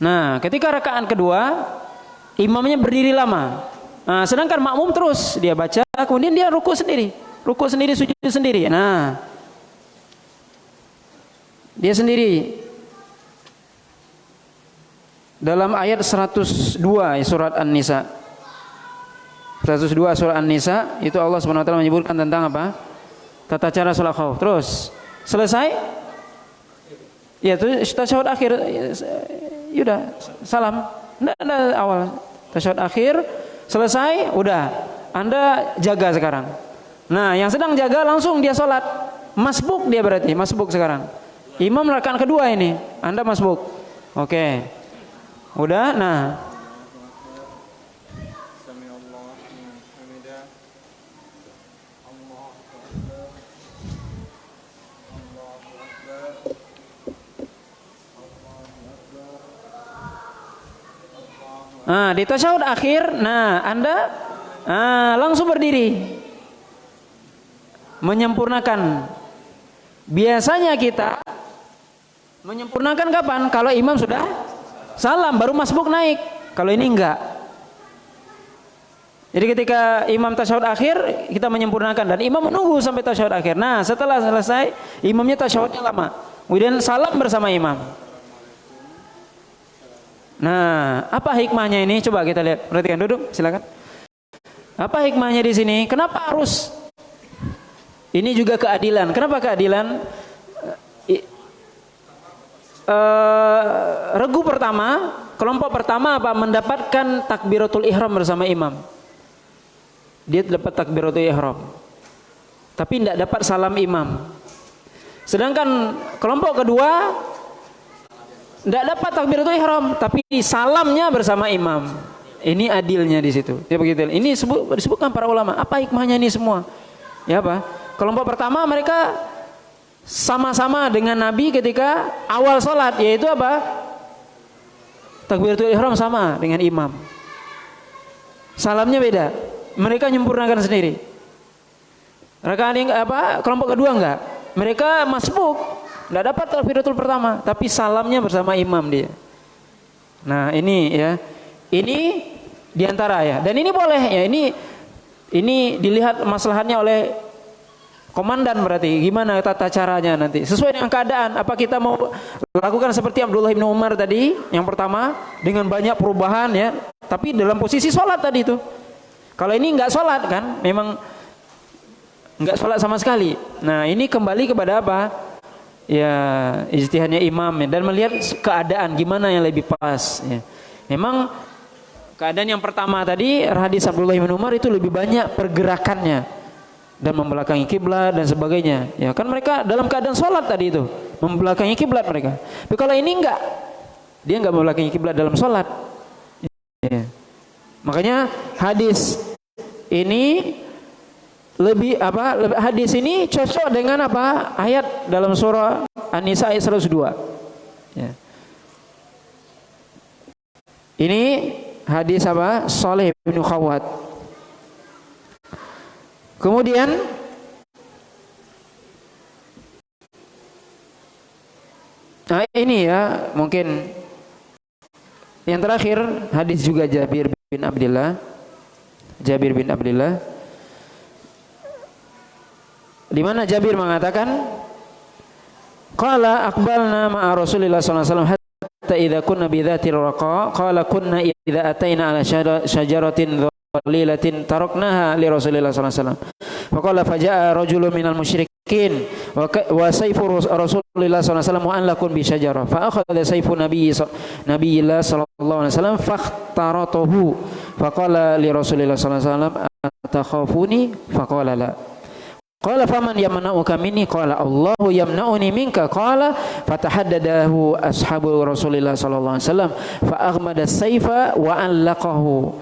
Speaker 2: Nah, ketika rakaat kedua, imamnya berdiri lama. Nah, sedangkan makmum terus dia baca, kemudian dia ruku sendiri, sujud sendiri. Nah, dia sendiri. Dalam ayat 102 surat An-Nisa. 102 surat An-Nisa itu Allah Subhanahu wa taala menyebutkan tentang apa? Tata cara salat khauf. Terus selesai, ya itu tasyahud akhir. Udah salam, nggak awal tasyahud akhir selesai, udah Anda jaga sekarang. Nah, yang sedang jaga langsung dia sholat, masbuk dia berarti masbuk sekarang. Imam rakaat kedua ini, Anda masbuk. Oke. Udah? Nah. Nah, di tasyahud akhir, nah Anda langsung berdiri. Menyempurnakan. Biasanya kita menyempurnakan kapan? Kalau imam sudah salam baru masbuk naik. Kalau ini enggak. Jadi ketika imam tasyahud akhir kita menyempurnakan dan imam menunggu sampai tasyahud akhir. Nah, setelah selesai imamnya tasyahudnya lama. Kemudian salam bersama imam. Nah, apa hikmahnya ini? Coba kita lihat. Perhatikan, duduk, silakan. Apa hikmahnya di sini? Kenapa harus? Ini juga keadilan. Kenapa keadilan? Regu pertama, kelompok pertama apa? Mendapatkan takbiratul ihram bersama imam. Dia dapat takbiratul ihram, tapi tidak dapat salam imam. Sedangkan kelompok kedua tidak dapat takbiratul ihram, tapi salamnya bersama imam. Ini adilnya di situ. Ya begitu. Ini disebutkan para ulama. Apa hikmahnya ini semua? Ya apa? Kelompok pertama mereka sama-sama dengan Nabi ketika awal sholat, yaitu apa? Takbiratul ihram sama dengan imam. Salamnya beda. Mereka menyempurnakan sendiri. Rakaat yang apa? Kelompok kedua enggak. Mereka masbuk, enggak dapat takbiratul pertama, tapi salamnya bersama imam dia. Nah, ini ya. Ini diantara ya. Dan ini boleh ya. Ini dilihat maslahatnya oleh komandan, berarti gimana tata caranya nanti sesuai dengan keadaan. Apa kita mau lakukan seperti Abdullah bin Umar tadi yang pertama dengan banyak perubahan ya, tapi dalam posisi sholat tadi itu. Kalau ini nggak sholat kan, memang nggak sholat sama sekali. Nah, ini kembali kepada apa? Ya, ijtihadnya imam ya, dan melihat keadaan gimana yang lebih pas ya. Memang keadaan yang pertama tadi hadis Abdullah bin Umar itu lebih banyak pergerakannya dan membelakangi kiblat dan sebagainya. Ya kan mereka dalam keadaan sholat tadi itu membelakangi kiblat mereka. Tapi kalau ini enggak, dia enggak membelakangi kiblat dalam sholat. Ya. Makanya hadis ini lebih apa? Hadis ini cocok dengan apa? Ayat dalam surah An-Nisa ayat 102. Ya. Ini hadis apa? Saleh bin Khawat. Kemudian nah ini ya mungkin yang terakhir hadis juga Jabir bin Abdullah. Di mana Jabir mengatakan qala aqbalna ma'a Rasulillah sallallahu alaihi wasallam hatta idza kunna bi dhatir raqa qala kunna idza ataina ala syajaratin lilatin taraknaha li Rasulillah sallallahu alaihi wasallam. Faqala faja'a rajulun minal musyrikin wa sayfu Rasulillah sallallahu alaihi wasallam wa an lakun bi syajarah. Fa akhadha sayfu nabiyillah sallallahu alaihi wasallam fakhtaratuhu. Faqala li Rasulillah sallallahu alaihi wasallam atakhafuni? Faqala la. Qala faman yamna'uka minni? Qala Allahu yamna'uni minka. Qala fatahaddadahu ashabu Rasulillah sallallahu alaihi wasallam fa aghmada as-sayfa wa an laqahu.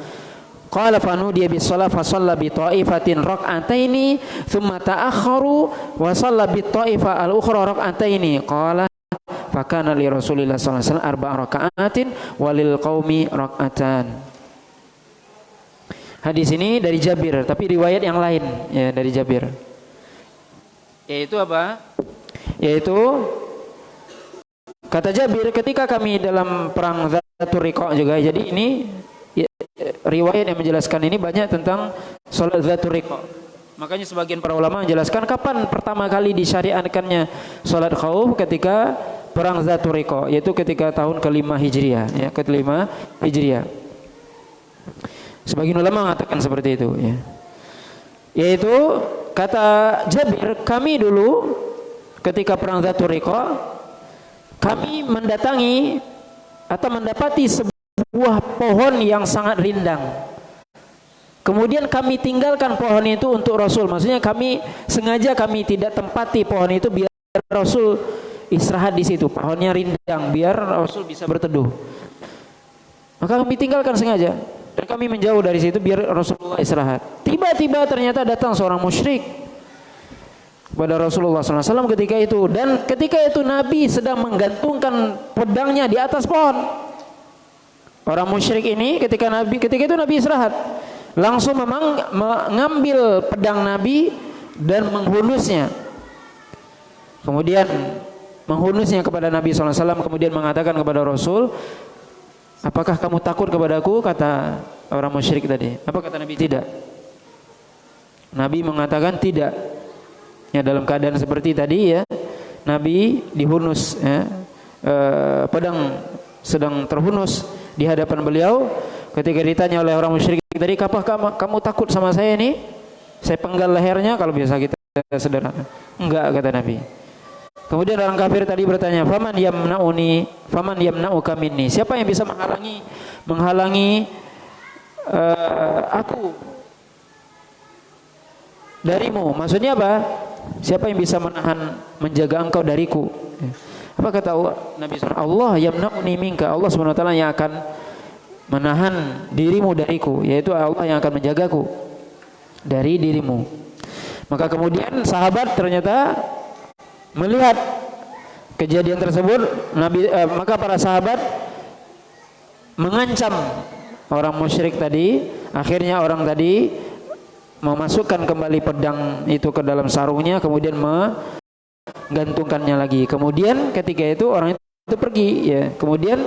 Speaker 2: Qala fanudiya bis shalah fa shalla bi ta'ifatin rak'ataini thumma ta'akhkharu wa shalla bi ta'ifa al-ukhra rak'ataini. Qala fa kana li Rasulillah sallallahu alaihi wasallam arba'a raka'atin wa lil qaumi rak'atan. Hadis ini dari Jabir, tapi riwayat yang lain ya dari Jabir. Yaitu apa? Yaitu kata Jabir ketika kami dalam perang Dzatur Riqa juga. Jadi ini riwayat yang menjelaskan ini banyak tentang salat Dzatur Riqa. Makanya sebagian para ulama menjelaskan kapan pertama kali disyariatkannya salat khauf ketika perang Dzatur Riqa, yaitu ketika tahun ke-5 Hijriah ya, ke-5 Hijriah. Sebagian ulama mengatakan seperti itu ya. Yaitu kata Jabir, kami dulu ketika perang Dzatur Riqa kami mendatangi atau mendapati sebuah pohon yang sangat rindang. Kemudian kami tinggalkan pohon itu untuk Rasul. Maksudnya kami sengaja tidak tempati pohon itu biar Rasul istirahat di situ, pohonnya rindang biar Rasul bisa berteduh. Maka kami tinggalkan sengaja dan kami menjauh dari situ biar Rasulullah istirahat. Tiba-tiba ternyata datang seorang musyrik kepada Rasulullah SAW ketika itu, dan ketika itu Nabi sedang menggantungkan pedangnya di atas pohon. Orang musyrik ini ketika itu Nabi istirahat, langsung memang mengambil pedang Nabi dan menghunusnya. Kemudian menghunusnya kepada Nabi SAW, kemudian mengatakan kepada Rasul, apakah kamu takut kepadaku? Kata orang musyrik tadi. Apa kata Nabi? Tidak. Nabi mengatakan tidak. Ya, dalam keadaan seperti tadi ya, Nabi dihunus ya, pedang sedang terhunus di hadapan beliau. Ketika ditanya oleh orang musyrik tadi, apakah kamu takut sama saya ini? Saya penggal lehernya, kalau biasa kita sederhana. Enggak, kata Nabi. Kemudian orang kafir tadi bertanya, faman yamna'uka minni? Siapa yang bisa menghalangi aku darimu? Maksudnya apa? Siapa yang bisa menjaga engkau dariku? Apa kata Nabi SAW? Allah yamna'uni minka. Allah SWT yang akan menahan dirimu dariku, yaitu Allah yang akan menjagaku dari dirimu. Maka kemudian sahabat ternyata melihat kejadian tersebut, maka para sahabat mengancam orang musyrik tadi. Akhirnya orang tadi memasukkan kembali pedang itu ke dalam sarungnya, kemudian menggantungkannya lagi. Kemudian ketika itu orang itu pergi ya. Kemudian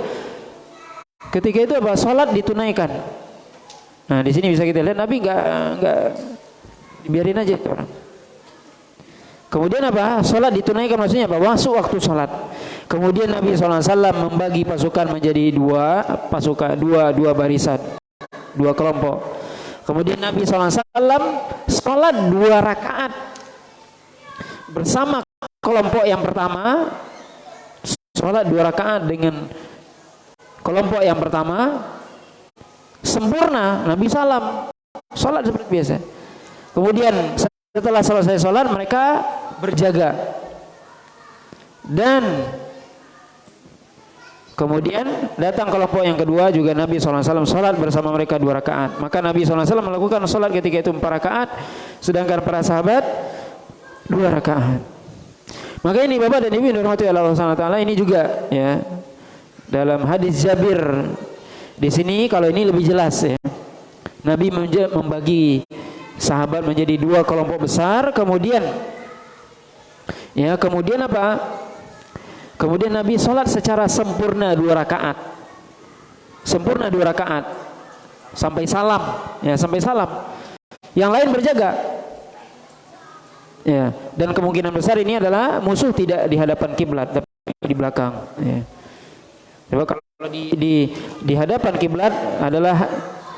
Speaker 2: ketika itu apa? Salat ditunaikan. Nah, di sini bisa kita lihat Nabi enggak dibiarin aja itu orang. Kemudian apa? Salat ditunaikan, maksudnya apa? Masuk waktu salat. Kemudian Nabi SAW membagi pasukan menjadi dua barisan, dua kelompok. Kemudian Nabi SAW salat 2 rakaat bersama kelompok yang pertama. Salat 2 rakaat dengan kelompok yang pertama sempurna. Nabi salam, salat seperti biasa. Kemudian setelah selesai salat mereka berjaga, dan kemudian datang kelompok yang kedua juga. Nabi SAW salat bersama mereka 2 rakaat. Maka Nabi SAW melakukan salat ketika itu 4 rakaat, sedangkan para sahabat 2 rakaat. Maka ini Bapak dan Ibu yang dirahmati Allah Subhanahu wa taala, ini juga ya dalam hadis Jabir. Di sini kalau ini lebih jelas ya. Nabi membagi sahabat menjadi 2 kelompok besar, kemudian apa? Kemudian Nabi sholat secara sempurna 2 rakaat. Sempurna 2 rakaat. Sampai salam. Ya, sampai salam. Yang lain berjaga. Ya, dan kemungkinan besar ini adalah musuh tidak di hadapan kiblat, tapi di belakang. Ya. Coba kalau di hadapan kiblat adalah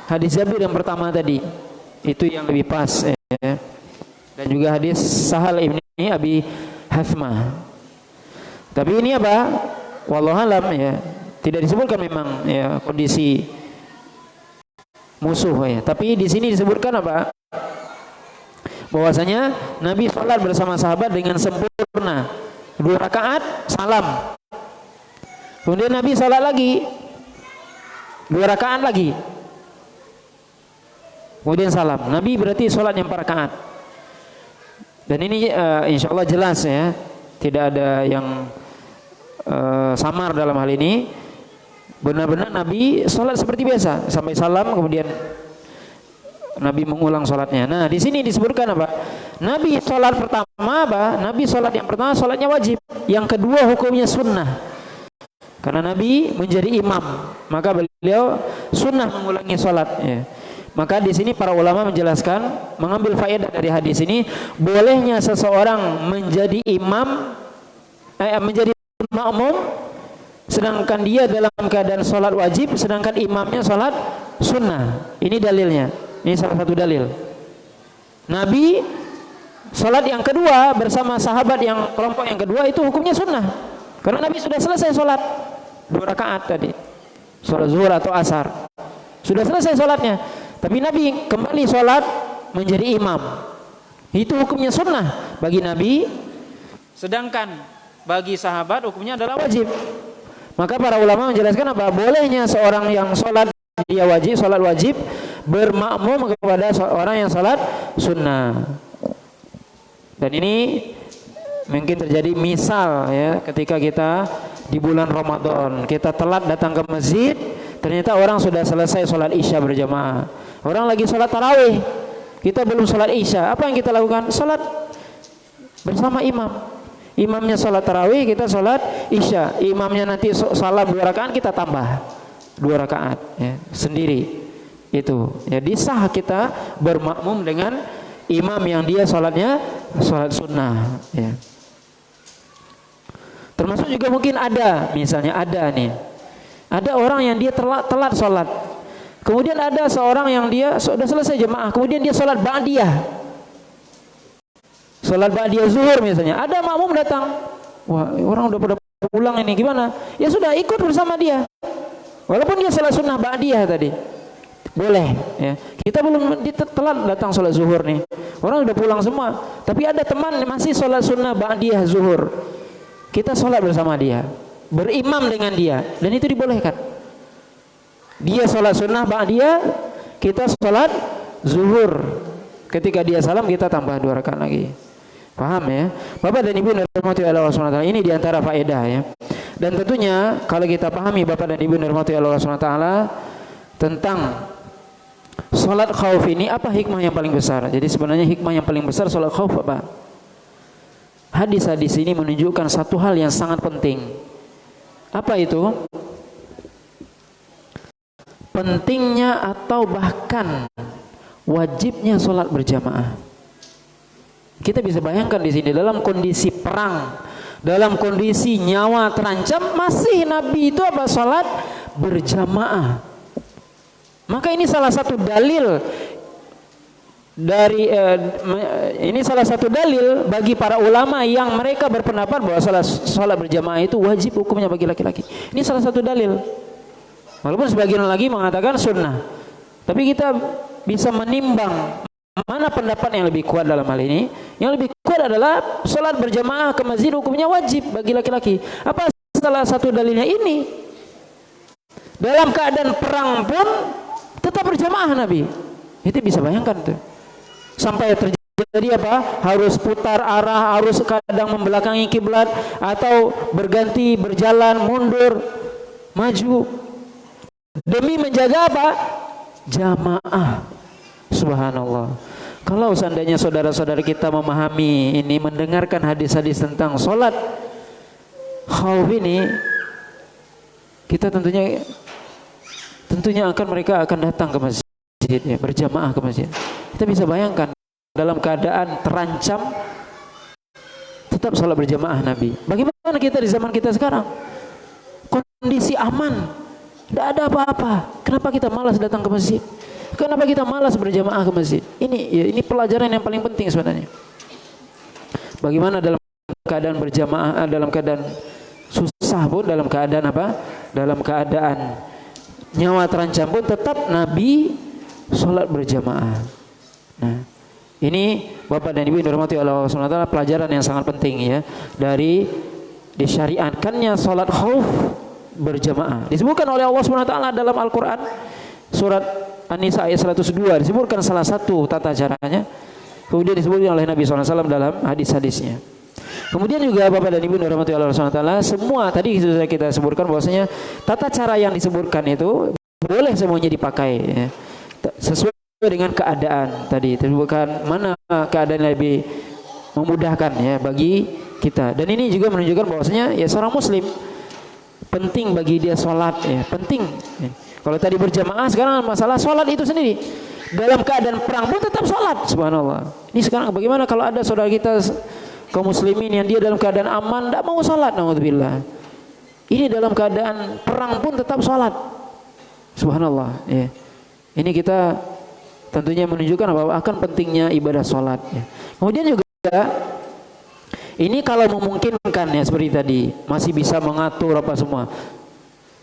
Speaker 2: hadis Jabir yang pertama tadi. Itu yang lebih pas ya. Dan juga hadis Sahal ibni Abi Hathmah. Tapi ini apa? Wallahu alam ya. Tidak disebutkan memang ya kondisi musuh ya. Tapi di sini disebutkan apa? Bahwasanya Nabi sholat bersama sahabat dengan sempurna 2 rakaat salam. Kemudian Nabi sholat lagi 2 rakaat lagi. Kemudian salam. Nabi berarti sholat yang 4 rakaat. Dan ini insya Allah jelas ya. Tidak ada yang samar dalam hal ini. Benar-benar Nabi sholat seperti biasa sampai salam, kemudian Nabi mengulang sholatnya. Nah, di sini disebutkan apa? Nabi sholat pertama apa? Nabi sholat yang pertama sholatnya wajib, yang kedua hukumnya sunnah. Karena Nabi menjadi imam, maka beliau sunnah mengulangi sholat. Ya. Maka di sini para ulama menjelaskan, mengambil faedah dari hadis ini, bolehnya seseorang menjadi imam, menjadi makmum, sedangkan dia dalam keadaan sholat wajib, sedangkan imamnya sholat sunnah. Ini dalilnya. Ini salah satu dalil. Nabi sholat yang kedua bersama sahabat yang kelompok yang kedua itu hukumnya sunnah. Karena Nabi sudah selesai sholat 2 rakaat tadi, sholat zuhur atau asar, sudah selesai sholatnya. Tapi Nabi kembali sholat menjadi imam. Itu hukumnya sunnah bagi Nabi. Sedangkan bagi sahabat hukumnya adalah wajib. Maka para ulama menjelaskan apa? Bolehnya seorang yang sholat dia wajib, sholat wajib bermakmum kepada orang yang sholat sunnah. Dan ini mungkin terjadi misal ya, ketika kita di bulan Ramadan kita telat datang ke masjid, ternyata orang sudah selesai sholat isya berjamaah, orang lagi sholat tarawih, kita belum sholat isya. Apa yang kita lakukan? Sholat bersama imam. Imamnya sholat tarawih, kita sholat isya. Imamnya nanti salam 2 rakaat, kita tambah 2 rakaat ya, sendiri. Itu jadi sah kita bermakmum dengan imam yang dia sholatnya sholat sunnah ya. Termasuk juga mungkin ada, misalnya ada orang yang dia telat sholat, kemudian ada seorang yang dia sudah selesai jemaah, kemudian dia sholat ba'diyah, sholat ba'diyah zuhur misalnya, ada makmum datang, wah orang udah pada pulang ini, gimana? Ya sudah, ikut bersama dia, walaupun dia sholat sunnah ba'diyah tadi, boleh ya. Kita belum telat datang sholat zuhur nih, orang udah pulang semua, tapi ada teman masih sholat sunnah ba'diyah zuhur, kita sholat bersama dia, berimam dengan dia, dan itu dibolehkan. Dia sholat sunnah ba'diyah, kita sholat zuhur, ketika dia salam kita tambah 2 rakaat lagi. Paham ya Bapak dan Ibu dirahmati Allah SWT? Ini diantara faedah ya. Dan tentunya kalau kita pahami Bapak dan Ibu dirahmati Allah SWT tentang sholat khauf ini, apa hikmah yang paling besar? Jadi sebenarnya hikmah yang paling besar sholat khauf apa? Hadis-hadis ini menunjukkan satu hal yang sangat penting. Apa itu? Pentingnya atau bahkan wajibnya sholat berjamaah. Kita bisa bayangkan di sini dalam kondisi perang, dalam kondisi nyawa terancam, masih Nabi itu apa? Sholat berjamaah. Maka ini salah satu dalil dari ini salah satu dalil bagi para ulama yang mereka berpendapat bahwa sholat berjamaah itu wajib hukumnya bagi laki-laki. Ini salah satu dalil. Walaupun sebagian lagi mengatakan sunnah, tapi kita bisa menimbang mana pendapat yang lebih kuat dalam hal ini. Yang lebih kuat adalah sholat berjamaah ke masjid hukumnya wajib bagi laki-laki. Apa salah satu dalilnya ini? Dalam keadaan perang pun tetap berjamaah Nabi. Itu bisa bayangkan tuh. Sampai terjadi apa? Harus putar arah, harus kadang membelakangi kiblat atau berganti berjalan mundur maju demi menjaga apa? Jamaah. Subhanallah. Kalau seandainya saudara-saudara kita memahami ini, mendengarkan hadis-hadis tentang sholat khauf ini, kita tentunya mereka akan datang ke masjid ya, berjamaah ke masjid. Kita bisa bayangkan dalam keadaan terancam tetap sholat berjamaah Nabi. Bagaimana kita di zaman kita sekarang? Kondisi aman, tidak ada apa-apa. Kenapa kita malas datang ke masjid? Kenapa kita malas berjamaah ke masjid? Ini pelajaran yang paling penting sebenarnya. Bagaimana dalam keadaan berjamaah, dalam keadaan susah pun, dalam keadaan apa? Dalam keadaan nyawa terancam pun tetap Nabi sholat berjamaah. Nah, ini Bapak dan Ibu yang dirahmati Allah SWT, pelajaran yang sangat penting ya dari disyariatkannya sholat khauf berjamaah. Disebutkan oleh Allah SWT dalam Al-Quran surat An-Nisa ayat 102, disebutkan salah satu tata caranya, kemudian disebutkan oleh Nabi SAW dalam hadis-hadisnya. Kemudian juga Bapak dan Ibu dirahmati Allah SWT, semua tadi sudah kita sebutkan bahwasanya tata cara yang disebutkan itu boleh semuanya dipakai ya, sesuai dengan keadaan tadi. Disebutkan mana keadaan yang lebih memudahkan ya bagi kita. Dan ini juga menunjukkan bahwasanya ya seorang muslim penting bagi dia sholat ya, penting ya. Kalau tadi berjamaah, sekarang masalah sholat itu sendiri. Dalam keadaan perang pun tetap sholat. Subhanallah. Ini sekarang bagaimana kalau ada saudara kita kaum muslimin yang dia dalam keadaan aman tidak mau sholat, naudzubillah. Ini dalam keadaan perang pun tetap sholat. Subhanallah ya. Ini kita tentunya menunjukkan bahwa akan pentingnya ibadah sholat ya. Kemudian juga ini kalau memungkinkan ya, seperti tadi masih bisa mengatur apa semua.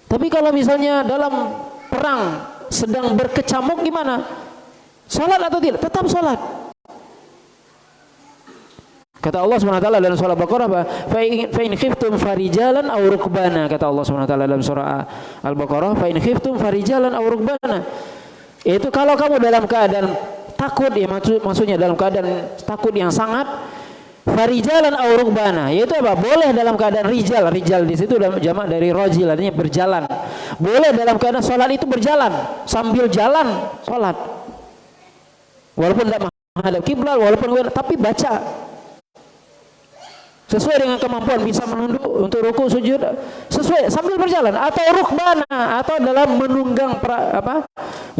Speaker 2: Tapi kalau misalnya dalam perang sedang berkecamuk gimana? Sholat atau tidak? Tetap sholat. Kata Allah SWT dalam surah Al-Baqarah apa? Fa in khiftum farijalan aw rukbana. Kata Allah SWT dalam surah Al-Baqarah, fa in khiftum farijalan aw rukbana. Itu kalau kamu dalam keadaan takut, ya maksudnya dalam keadaan takut yang sangat, farijalan aw rukbana. Yaitu apa? Boleh dalam keadaan rijal. Rijal di situ jamak dari rajil, artinya berjalan. Boleh dalam keadaan salat itu berjalan, sambil jalan salat. Walaupun tidak menghadap kiblat, walaupun tapi baca sesuai dengan kemampuan, bisa menunduk untuk ruku sujud sesuai sambil berjalan, atau rukbana, atau dalam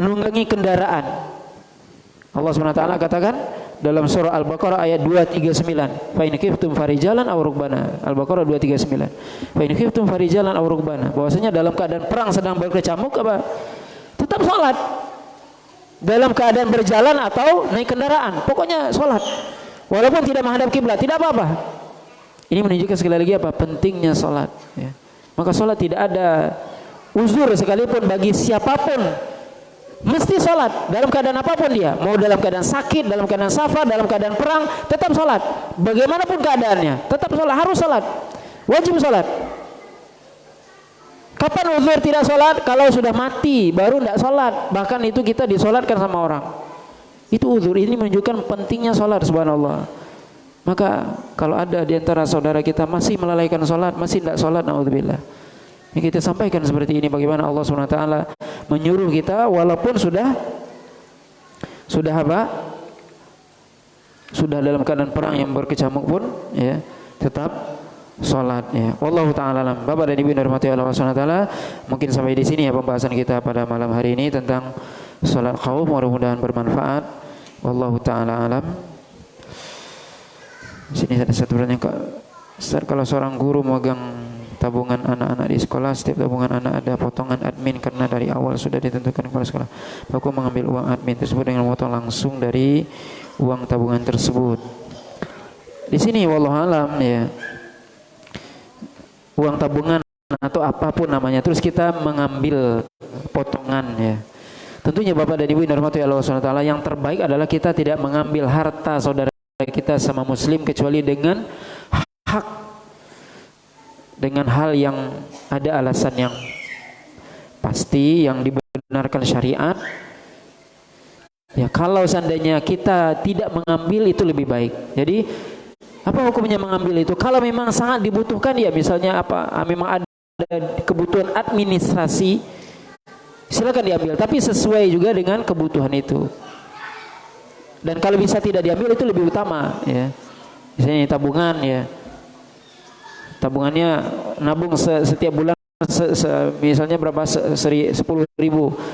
Speaker 2: menunggangi kendaraan. Allah SWT katakan dalam surah Al-Baqarah ayat 239, fa in khiftum farijalan aw rukbana. Al-Baqarah 239, fa in khiftum farijalan aw rukbana, bahwasanya dalam keadaan perang sedang berkecamuk apa? Tetap salat. Dalam keadaan berjalan atau naik kendaraan, pokoknya salat. Walaupun tidak menghadap kiblat, tidak apa-apa. Ini menunjukkan sekali lagi apa? Pentingnya salat, ya. Maka salat tidak ada uzur sekalipun bagi siapapun. Mesti salat dalam keadaan apapun dia. Mau dalam keadaan sakit, dalam keadaan safar, dalam keadaan perang, tetap salat. Bagaimanapun keadaannya, tetap salat, harus salat. Wajib salat. Kapan uzur tidak salat? Kalau sudah mati baru tidak salat. Bahkan itu kita disolatkan sama orang. Itu uzur. Ini menunjukkan pentingnya salat, subhanallah. Maka kalau ada di antara saudara kita masih melalaikan salat, masih tidak salat, naudzubillah. Yang kita sampaikan seperti ini, bagaimana Allah SWT menyuruh kita walaupun sudah apa? Sudah dalam keadaan perang yang berkecamuk pun, ya, tetap salat, ya. Wallahu taala alam. Bapak dan Ibu yang dirahmati Allah SWT, mungkin sampai di sini ya pembahasan kita pada malam hari ini tentang salat khauf. Mudah-mudahan bermanfaat. Wallahu taala alam. Di sini ada satu pertanyaan, Ustaz, kalau seorang guru memegang tabungan anak-anak di sekolah, setiap tabungan anak ada potongan admin karena dari awal sudah ditentukan kepala sekolah. Aku mengambil uang admin tersebut dengan memotong langsung dari uang tabungan tersebut. Di sini wallahu alam, ya, uang tabungan atau apapun namanya, terus kita mengambil potongan, ya. Tentunya Bapak dan Ibu yang dirahmati Allah SWT, yang terbaik adalah kita tidak mengambil harta saudara kita sama muslim kecuali dengan hak, dengan hal yang ada alasan yang pasti, yang dibenarkan syariat. Ya, kalau seandainya kita tidak mengambil itu lebih baik. Jadi apa hukumnya mengambil itu? Kalau memang sangat dibutuhkan, ya misalnya apa, memang ada kebutuhan administrasi, silakan diambil, tapi sesuai juga dengan kebutuhan itu. Dan kalau bisa tidak diambil itu lebih utama, ya. Misalnya tabungan, ya, tabungannya nabung setiap bulan misalnya berapa, 10.000,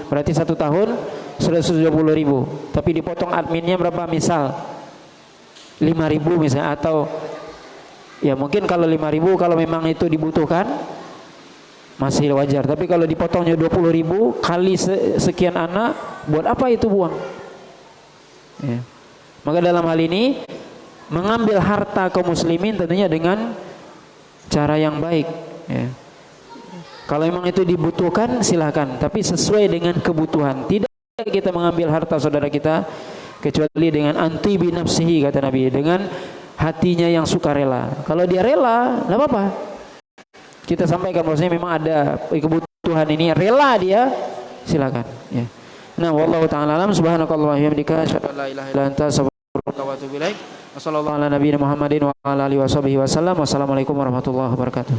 Speaker 2: berarti 1 tahun 120.000, tapi dipotong adminnya berapa, misal 5.000 misalnya, atau ya mungkin kalau 5.000 kalau memang itu dibutuhkan masih wajar, tapi kalau dipotongnya 20.000 kali sekian anak, buat apa itu buang? Ya. Maka dalam hal ini mengambil harta kaum muslimin tentunya dengan cara yang baik, ya. Kalau memang itu dibutuhkan silakan, tapi sesuai dengan kebutuhan. Tidak kita mengambil harta saudara kita kecuali dengan anti binafsihi, kata Nabi, dengan hatinya yang sukarela. Kalau dia rela, tidak apa-apa. Kita sampaikan bahwasanya memang ada kebutuhan ini, rela dia, silakan, ya. Nah, wallahu ta'ala alam. Subhanakallah wa bihamdika, asyhadu an la ilaha illa anta, astaghfiruka wa atubu ilaik. Wassallallahu ala nabiyina Muhammadin wa ala alihi washabihi wasallam. Wassalamualaikum warahmatullahi wabarakatuh.